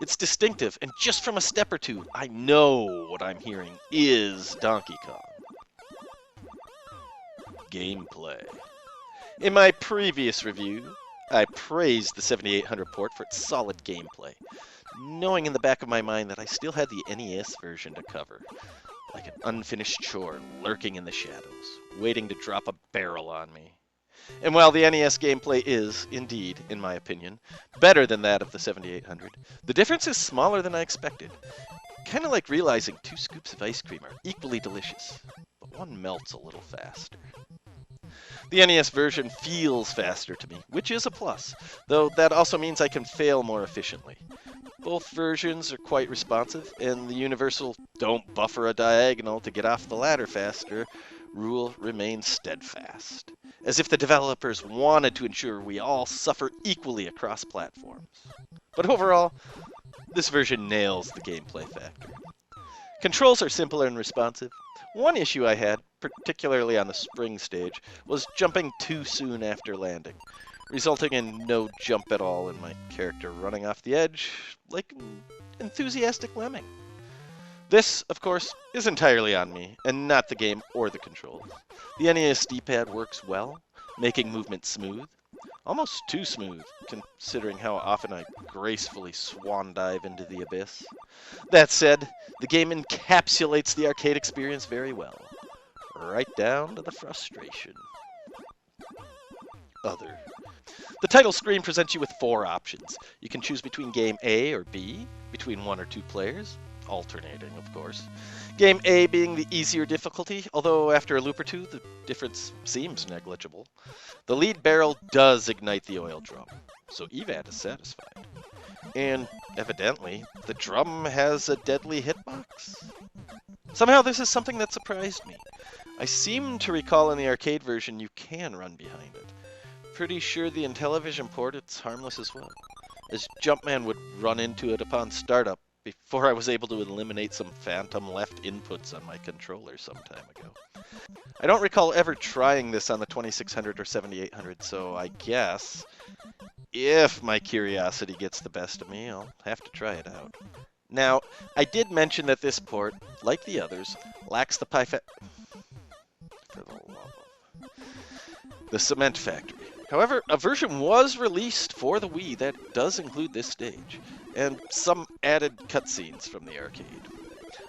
It's distinctive, and just from a step or two, I know what I'm hearing is Donkey Kong. Gameplay. In my previous review, I praised the 7800 port for its solid gameplay, knowing in the back of my mind that I still had the NES version to cover, like an unfinished chore lurking in the shadows, waiting to drop a barrel on me. And while the NES gameplay is, indeed, in my opinion, better than that of the 7800, the difference is smaller than I expected. Kind of like realizing 2 scoops of ice cream are equally delicious, but one melts a little faster. The NES version feels faster to me, which is a plus, though that also means I can fail more efficiently. Both versions are quite responsive, and the universal "don't buffer a diagonal to get off the ladder faster" rule remains steadfast, as if the developers wanted to ensure we all suffer equally across platforms. But overall, this version nails the gameplay factor. Controls are simpler and responsive. One issue I had, particularly on the spring stage, was jumping too soon after landing, resulting in no jump at all and my character running off the edge like an enthusiastic lemming. This, of course, is entirely on me, and not the game or the controls. The NES D-pad works well, making movement smooth. Almost too smooth, considering how often I gracefully swan dive into the abyss. That said, the game encapsulates the arcade experience very well, right down to the frustration. Other. The title screen presents you with 4 options. You can choose between game A or B, between 1 or 2 players, alternating, of course. Game A being the easier difficulty, although after a loop or 2, the difference seems negligible. The lead barrel does ignite the oil drum, so Evad is satisfied. And, evidently, the drum has a deadly hitbox. Somehow this is something that surprised me. I seem to recall in the arcade version you can run behind it. Pretty sure the Intellivision port it's harmless as well. as Jumpman would run into it upon startup before I was able to eliminate some phantom left inputs on my controller some time ago. I don't recall ever trying this on the 2600 or 7800, so I guess if my curiosity gets the best of me, I'll have to try it out. Now, I did mention that this port, like the others, lacks the the cement factory. However, a version was released for the Wii that does include this stage, and some added cutscenes from the arcade.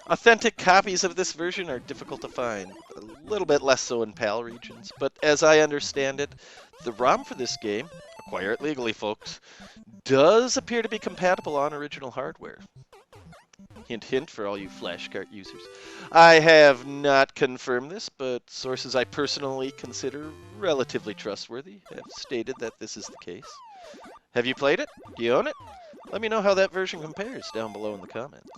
Authentic copies of this version are difficult to find, a little bit less so in PAL regions, but as I understand it, the ROM for this game, acquire it legally folks, does appear to be compatible on original hardware. Hint, hint for all you flashcart users. I have not confirmed this, but sources I personally consider relatively trustworthy have stated that this is the case. Have you played it? Do you own it? Let me know how that version compares down below in the comments.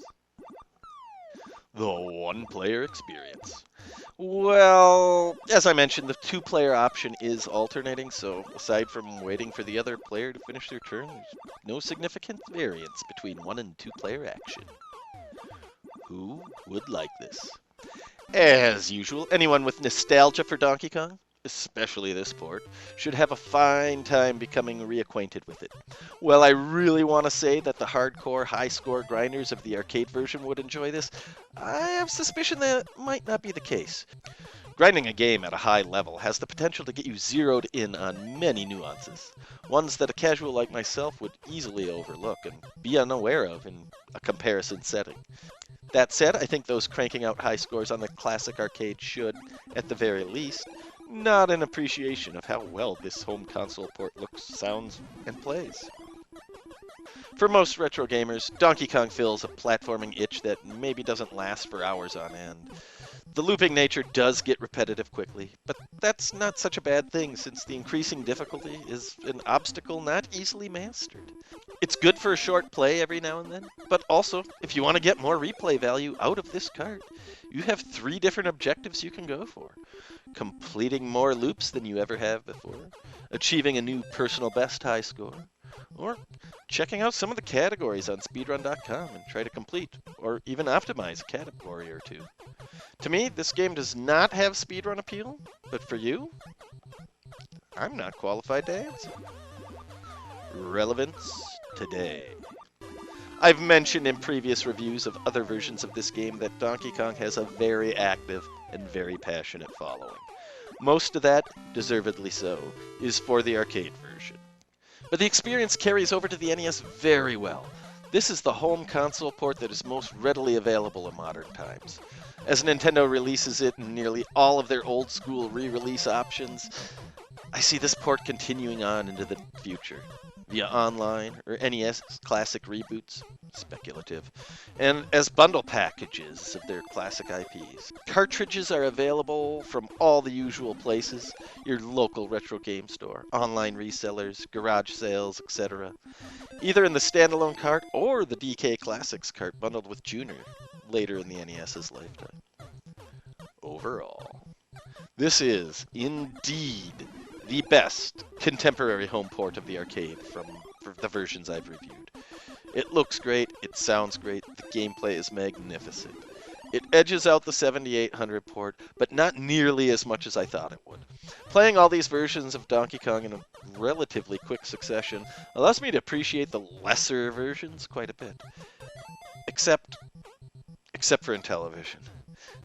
The one-player experience. Well, as I mentioned, the two-player option is alternating, so aside from waiting for the other player to finish their turn, there's no significant variance between one and two-player action. Who would like this? As usual, anyone with nostalgia for Donkey Kong, especially this port, should have a fine time becoming reacquainted with it. Well, I really want to say that the hardcore, high-score grinders of the arcade version would enjoy this. I have suspicion that might not be the case. Grinding a game at a high level has the potential to get you zeroed in on many nuances, ones that a casual like myself would easily overlook and be unaware of in a comparison setting. That said, I think those cranking out high scores on the classic arcade should, at the very least, nod an appreciation of how well this home console port looks, sounds, and plays. For most retro gamers, Donkey Kong fills a platforming itch that maybe doesn't last for hours on end. The looping nature does get repetitive quickly, but that's not such a bad thing since the increasing difficulty is an obstacle not easily mastered. It's good for a short play every now and then, but also, if you want to get more replay value out of this cart, you have 3 different objectives you can go for. Completing more loops than you ever have before, achieving a new personal best high score, or checking out some of the categories on speedrun.com and try to complete, or even optimize a category or two. To me, this game does not have speedrun appeal, but for you, I'm not qualified to answer. Relevance today. I've mentioned in previous reviews of other versions of this game that Donkey Kong has a very active and very passionate following. Most of that, deservedly so, is for the arcade version. But the experience carries over to the NES very well. This is the home console port that is most readily available in modern times. As Nintendo releases it in nearly all of their old school re-release options, I see this port continuing on into the future via online or NES classic reboots, speculative, and as bundle packages of their classic IPs. Cartridges are available from all the usual places, your local retro game store, online resellers, garage sales, etc. Either in the standalone cart or the DK Classics cart bundled with Junior later in the NES's lifetime. Overall, this is indeed the best contemporary home port of the arcade from the versions I've reviewed. It looks great, it sounds great, the gameplay is magnificent. It edges out the 7800 port, but not nearly as much as I thought it would. Playing all these versions of Donkey Kong in a relatively quick succession allows me to appreciate the lesser versions quite a bit. Except for in television.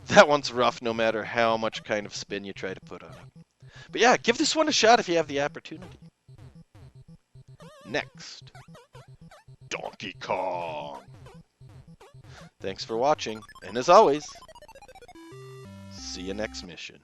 That one's rough no matter how much kind of spin you try to put on it. But yeah, give this one a shot if you have the opportunity. Next, Donkey Kong. Thanks for watching, and as always, see you next mission.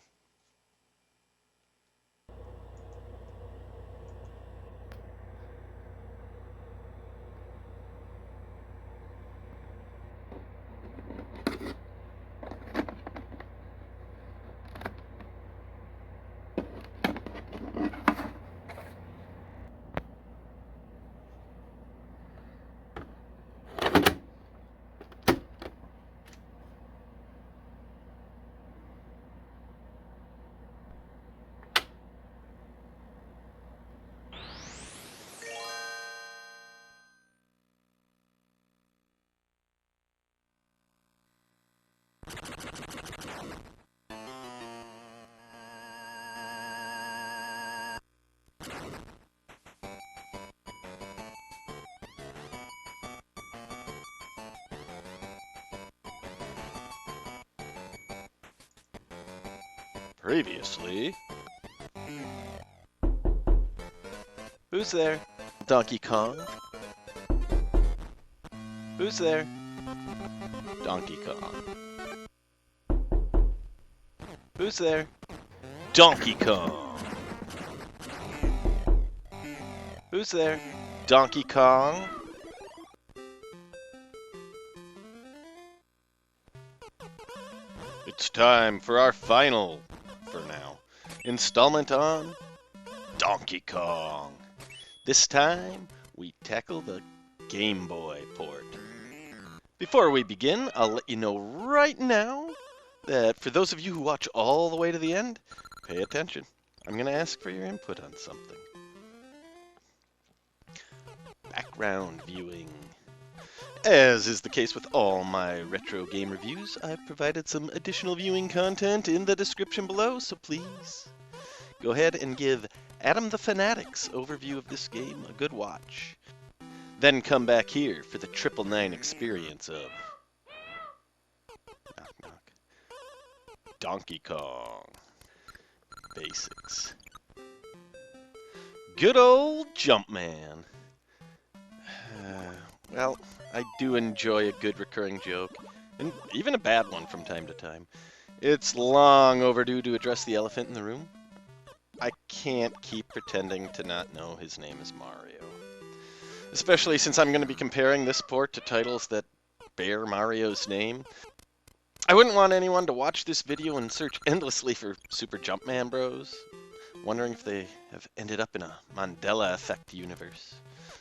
Previously... Who's there? Donkey Kong? Who's there? Donkey Kong. Who's there? Donkey Kong. Who's there? Donkey Kong. It's time for our final, for now, installment on Donkey Kong. This time, we tackle the Game Boy port. Before we begin, I'll let you know right now that for those of you who watch all the way to the end, pay attention. I'm going to ask for your input on something. Background viewing. As is the case with all my retro game reviews, I've provided some additional viewing content in the description below, so please go ahead and give Adam the Fanatic's overview of this game a good watch. Then come back here for the 999 experience of knock, knock. Donkey Kong. Basics. Good old Jumpman. Well, I do enjoy a good recurring joke, and even a bad one from time to time. It's long overdue to address the elephant in the room. I can't keep pretending to not know his name is Mario. Especially since I'm going to be comparing this port to titles that bear Mario's name. I wouldn't want anyone to watch this video and search endlessly for Super Jumpman Bros, wondering if they have ended up in a Mandela Effect universe.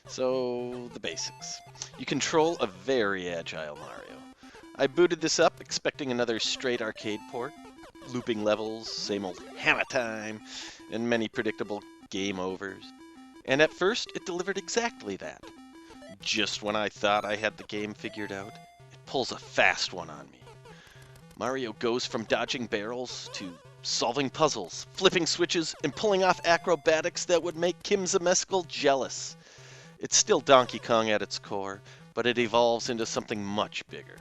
So, the basics. You control a very agile Mario. I booted this up expecting another straight arcade port, looping levels, same old hammer time, and many predictable game overs. And at first, it delivered exactly that. Just when I thought I had the game figured out, it pulls a fast one on me. Mario goes from dodging barrels to solving puzzles, flipping switches, and pulling off acrobatics that would make Kim Zemeskal jealous. It's still Donkey Kong at its core, but it evolves into something much bigger.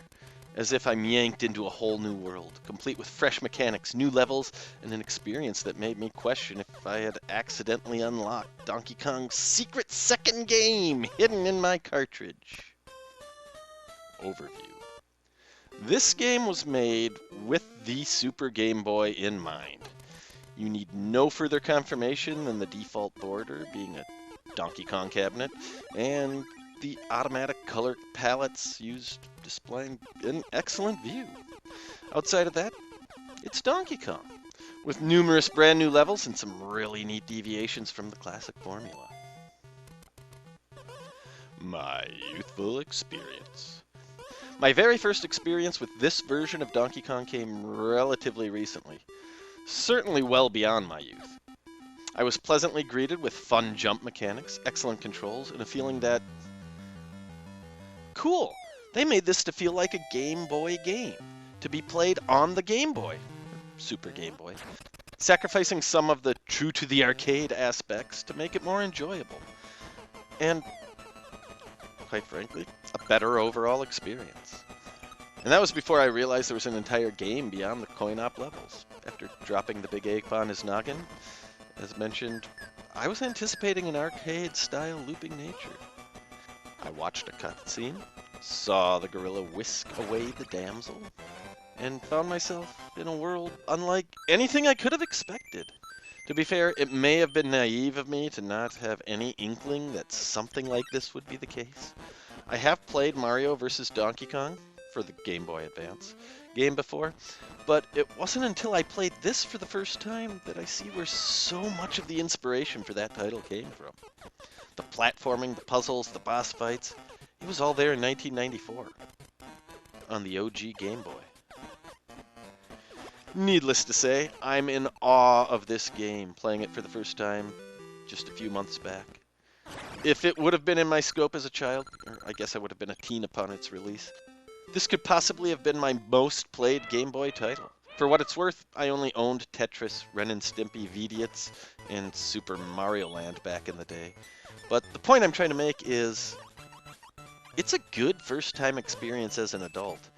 As if I'm yanked into a whole new world, complete with fresh mechanics, new levels, and an experience that made me question if I had accidentally unlocked Donkey Kong's secret second game hidden in my cartridge. Overview. This game was made with the Super Game Boy in mind. You need no further confirmation than the default border being a Donkey Kong cabinet, and the automatic color palettes used displaying an excellent view. Outside of that, it's Donkey Kong, with numerous brand new levels and some really neat deviations from the classic formula. My youthful experience. My very first experience with this version of Donkey Kong came relatively recently, certainly well beyond my youth. I was pleasantly greeted with fun jump mechanics, excellent controls, and a feeling that, cool, they made this to feel like a Game Boy game, to be played on the Game Boy, Super Game Boy, sacrificing some of the true-to-the-arcade aspects to make it more enjoyable, and, quite frankly, a better overall experience. And that was before I realized there was an entire game beyond the coin-op levels. After dropping the big ape on his noggin, as mentioned, I was anticipating an arcade-style looping nature. I watched a cutscene, saw the gorilla whisk away the damsel, and found myself in a world unlike anything I could have expected. To be fair, it may have been naive of me to not have any inkling that something like this would be the case. I have played Mario vs. Donkey Kong for the Game Boy Advance game before, but it wasn't until I played this for the first time that I see where so much of the inspiration for that title came from. The platforming, the puzzles, the boss fights, it was all there in 1994 on the OG Game Boy. Needless to say, I'm in awe of this game, playing it for the first time just a few months back. If it would have been in my scope as a child, or I guess I would have been a teen upon its release, this could possibly have been my most played Game Boy title. For what it's worth, I only owned Tetris, Ren and Stimpy, Vidiot's, and Super Mario Land back in the day. But the point I'm trying to make is, it's a good first-time experience as an adult,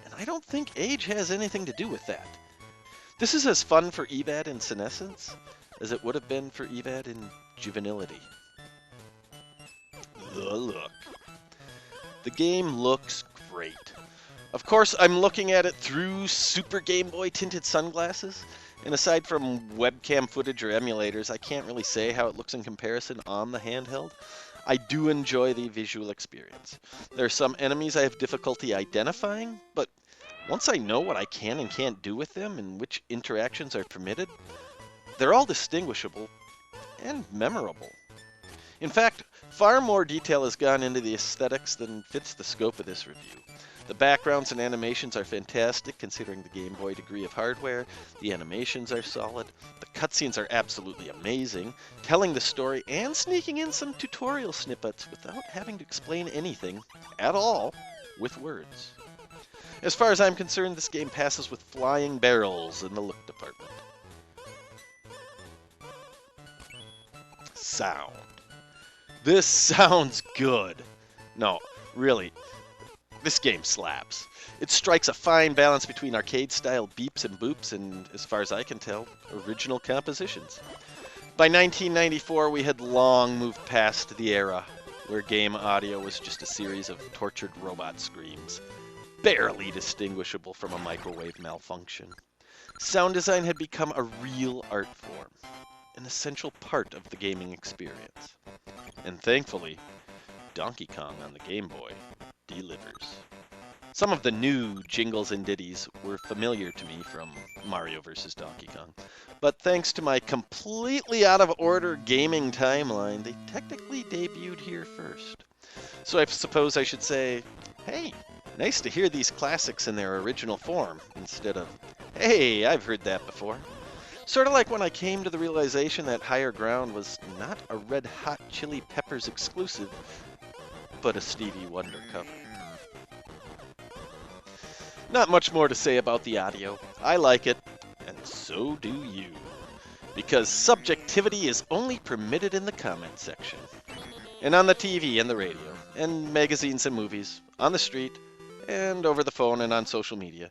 and I don't think age has anything to do with that. This is as fun for EVAD in senescence as it would have been for EVAD in juvenility. The look. The game looks great. Of course, I'm looking at it through Super Game Boy tinted sunglasses, and aside from webcam footage or emulators, I can't really say how it looks in comparison on the handheld. I do enjoy the visual experience. There are some enemies I have difficulty identifying, but once I know what I can and can't do with them and which interactions are permitted, they're all distinguishable and memorable. In fact, far more detail has gone into the aesthetics than fits the scope of this review. The backgrounds and animations are fantastic considering the Game Boy degree of hardware. The animations are solid. The cutscenes are absolutely amazing, telling the story and sneaking in some tutorial snippets without having to explain anything at all with words. As far as I'm concerned, this game passes with flying barrels in the look department. Sound. This sounds good. No, really, this game slaps. It strikes a fine balance between arcade-style beeps and boops and, as far as I can tell, original compositions. By 1994, we had long moved past the era where game audio was just a series of tortured robot screams, barely distinguishable from a microwave malfunction. Sound design had become a real art form, an essential part of the gaming experience. And thankfully, Donkey Kong on the Game Boy delivers. Some of the new jingles and ditties were familiar to me from Mario vs. Donkey Kong, but thanks to my completely out of order gaming timeline, they technically debuted here first. So I suppose I should say, hey, nice to hear these classics in their original form, instead of, hey, I've heard that before. Sort of like when I came to the realization that Higher Ground was not a Red Hot Chili Peppers exclusive, but a Stevie Wonder cover. Not much more to say about the audio. I like it, and so do you. Because subjectivity is only permitted in the comment section. And on the TV and the radio, and magazines and movies, on the street, and over the phone and on social media,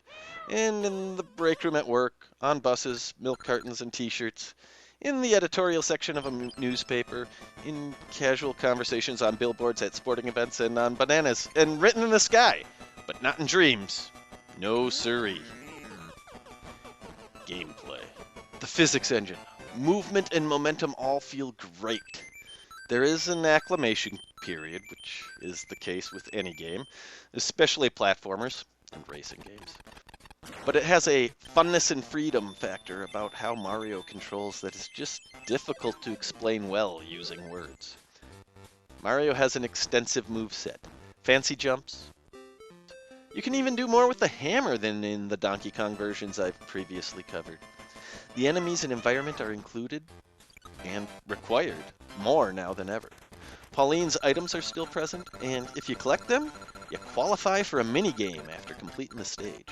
and in the break room at work, on buses, milk cartons and t-shirts, in the editorial section of a newspaper, in casual conversations on billboards at sporting events and on bananas, and written in the sky, but not in dreams. No siree. Gameplay. The physics engine, movement and momentum all feel great. There is an acclimation period, which is the case with any game, especially platformers and racing games. But it has a funness and freedom factor about how Mario controls that is just difficult to explain well using words. Mario has an extensive moveset, fancy jumps. You can even do more with the hammer than in the Donkey Kong versions I've previously covered. The enemies and environment are included and required more now than ever. Pauline's items are still present, and if you collect them, you qualify for a mini-game after completing the stage.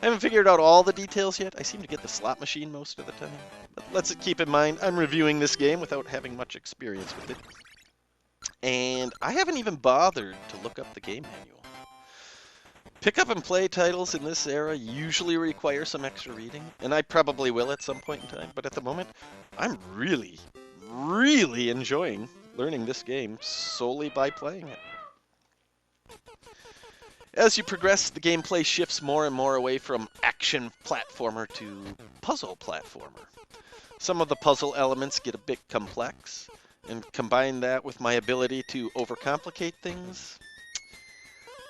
I haven't figured out all the details yet. I seem to get the slot machine most of the time. But let's keep in mind, I'm reviewing this game without having much experience with it. And I haven't even bothered to look up the game manual. Pick up and play titles in this era usually require some extra reading, and I probably will at some point in time, but at the moment, I'm really enjoying learning this game solely by playing it. As you progress, the gameplay shifts more and more away from action platformer to puzzle platformer. Some of the puzzle elements get a bit complex, and combine that with my ability to overcomplicate things.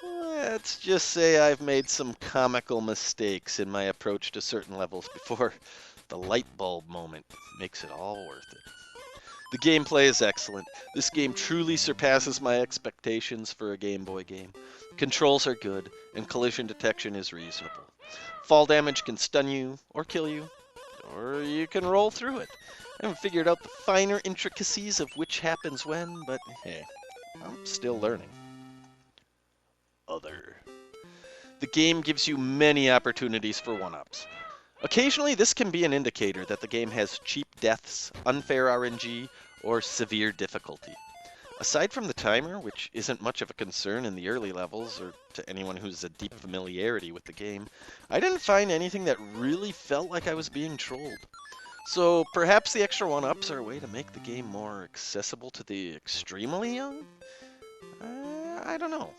Let's just say I've made some comical mistakes in my approach to certain levels before the light bulb moment makes it all worth it. The gameplay is excellent. This game truly surpasses my expectations for a Game Boy game. Controls are good, and collision detection is reasonable. Fall damage can stun you, or kill you, or you can roll through it. I haven't figured out the finer intricacies of which happens when, but hey, I'm still learning. Other. The game gives you many opportunities for one-ups. Occasionally, this can be an indicator that the game has cheap deaths, unfair RNG, or severe difficulty. Aside from the timer, which isn't much of a concern in the early levels or to anyone who's a deep familiarity with the game, I didn't find anything that really felt like I was being trolled. So perhaps the extra one-ups are a way to make the game more accessible to the extremely young? I don't know.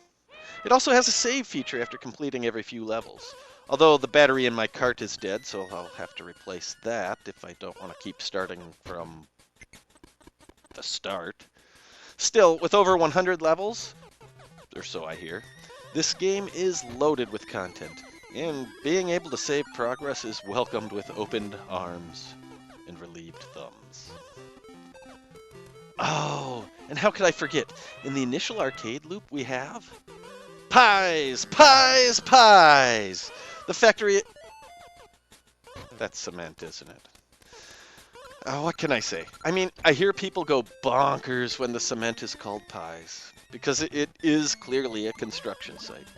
It also has a save feature after completing every few levels. Although the battery in my cart is dead, so I'll have to replace that if I don't want to keep starting from the start. Still, with over 100 levels, or so I hear, this game is loaded with content, and being able to save progress is welcomed with opened arms and relieved thumbs. Oh, and how could I forget? In the initial arcade loop we have pies, pies, pies! The factory... That's cement, isn't it? Oh, what can I say? I mean, I hear people go bonkers when the cement is called pies, because it is clearly a construction site.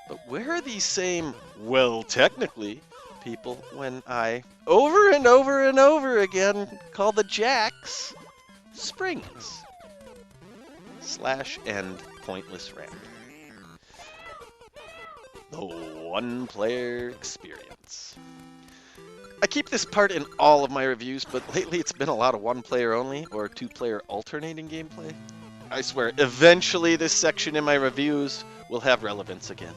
But where are these same, well, technically, people when I, over and over and over again, call the jacks springs? /end pointless rant. The one-player experience. I keep this part in all of my reviews, but lately it's been a lot of one-player only or two-player alternating gameplay. I swear, eventually this section in my reviews will have relevance again.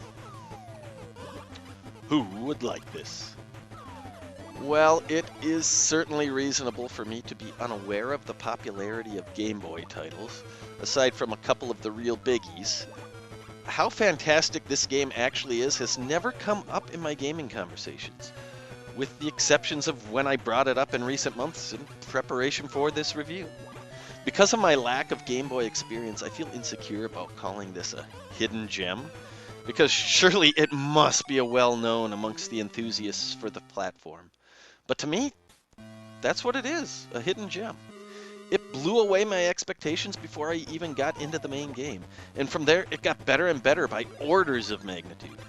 Who would like this? Well, it is certainly reasonable for me to be unaware of the popularity of Game Boy titles, aside from a couple of the real biggies. How fantastic this game actually is has never come up in my gaming conversations, with the exceptions of when I brought it up in recent months in preparation for this review. Because of my lack of Game Boy experience, I feel insecure about calling this a hidden gem, because surely it must be a well-known amongst the enthusiasts for the platform. But to me, that's what it is, a hidden gem. It blew away my expectations before I even got into the main game, and from there it got better and better by orders of magnitude.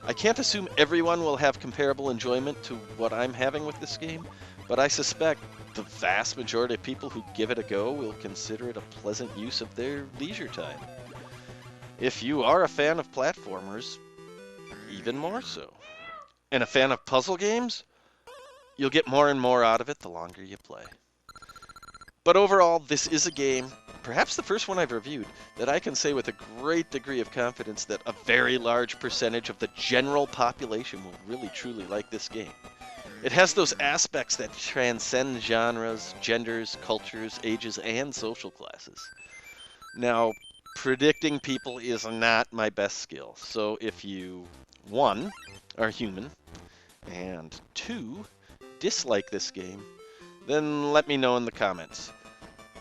I can't assume everyone will have comparable enjoyment to what I'm having with this game, but I suspect the vast majority of people who give it a go will consider it a pleasant use of their leisure time. If you are a fan of platformers, even more so. And a fan of puzzle games, you'll get more and more out of it the longer you play. But overall, this is a game, perhaps the first one I've reviewed, that I can say with a great degree of confidence that a very large percentage of the general population will really truly like this game. It has those aspects that transcend genres, genders, cultures, ages, and social classes. Now, predicting people is not my best skill, so if you, 1, are human, and 2, dislike this game, then let me know in the comments.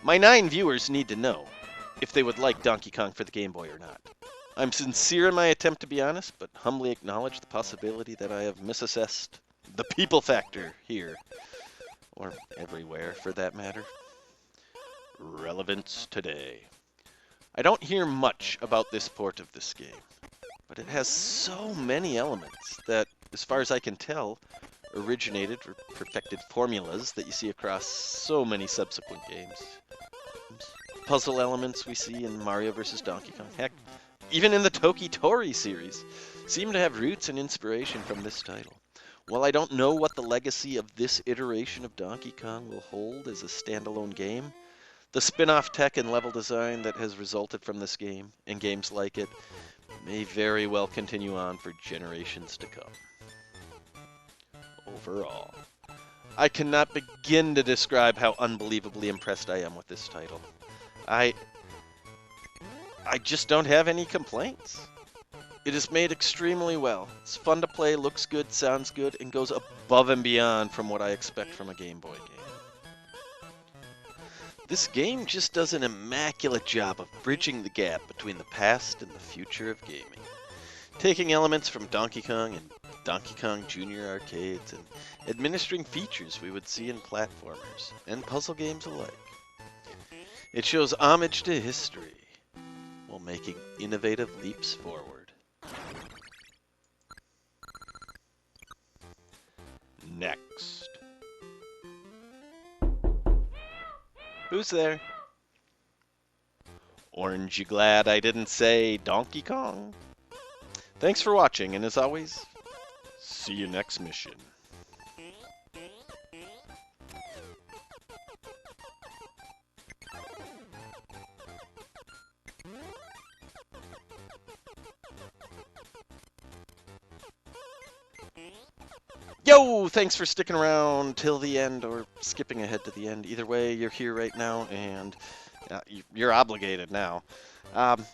My 9 viewers need to know if they would like Donkey Kong for the Game Boy or not. I'm sincere in my attempt to be honest, but humbly acknowledge the possibility that I have misassessed the people factor here, or everywhere for that matter. Relevance today. I don't hear much about this port of this game, but it has so many elements that, as far as I can tell, originated or perfected formulas that you see across so many subsequent games. Puzzle elements we see in Mario vs. Donkey Kong, heck, even in the Toki Tori series, seem to have roots and inspiration from this title. While I don't know what the legacy of this iteration of Donkey Kong will hold as a standalone game, the spin-off tech and level design that has resulted from this game, and games like it, may very well continue on for generations to come. Overall, I cannot begin to describe how unbelievably impressed I am with this title. I just don't have any complaints. It is made extremely well. It's fun to play, looks good, sounds good, and goes above and beyond from what I expect from a Game Boy game. This game just does an immaculate job of bridging the gap between the past and the future of gaming, taking elements from Donkey Kong and Donkey Kong Jr. arcades and administering features we would see in platformers and puzzle games alike. It shows homage to history while making innovative leaps forward. Next. Who's there? Orange, you glad I didn't say Donkey Kong? Thanks for watching, and as always, see you next mission. Yo, thanks for sticking around till the end or skipping ahead to the end. Either way, you're here right now, and you're obligated now. I'm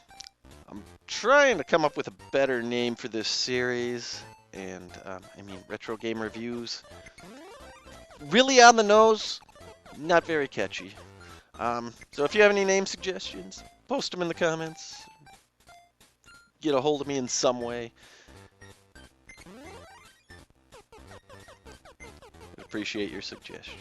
trying to come up with a better name for this series, and retro game reviews. Really on the nose, not very catchy. So if you have any name suggestions, post them in the comments. Get a hold of me in some way. I'd appreciate your suggestions.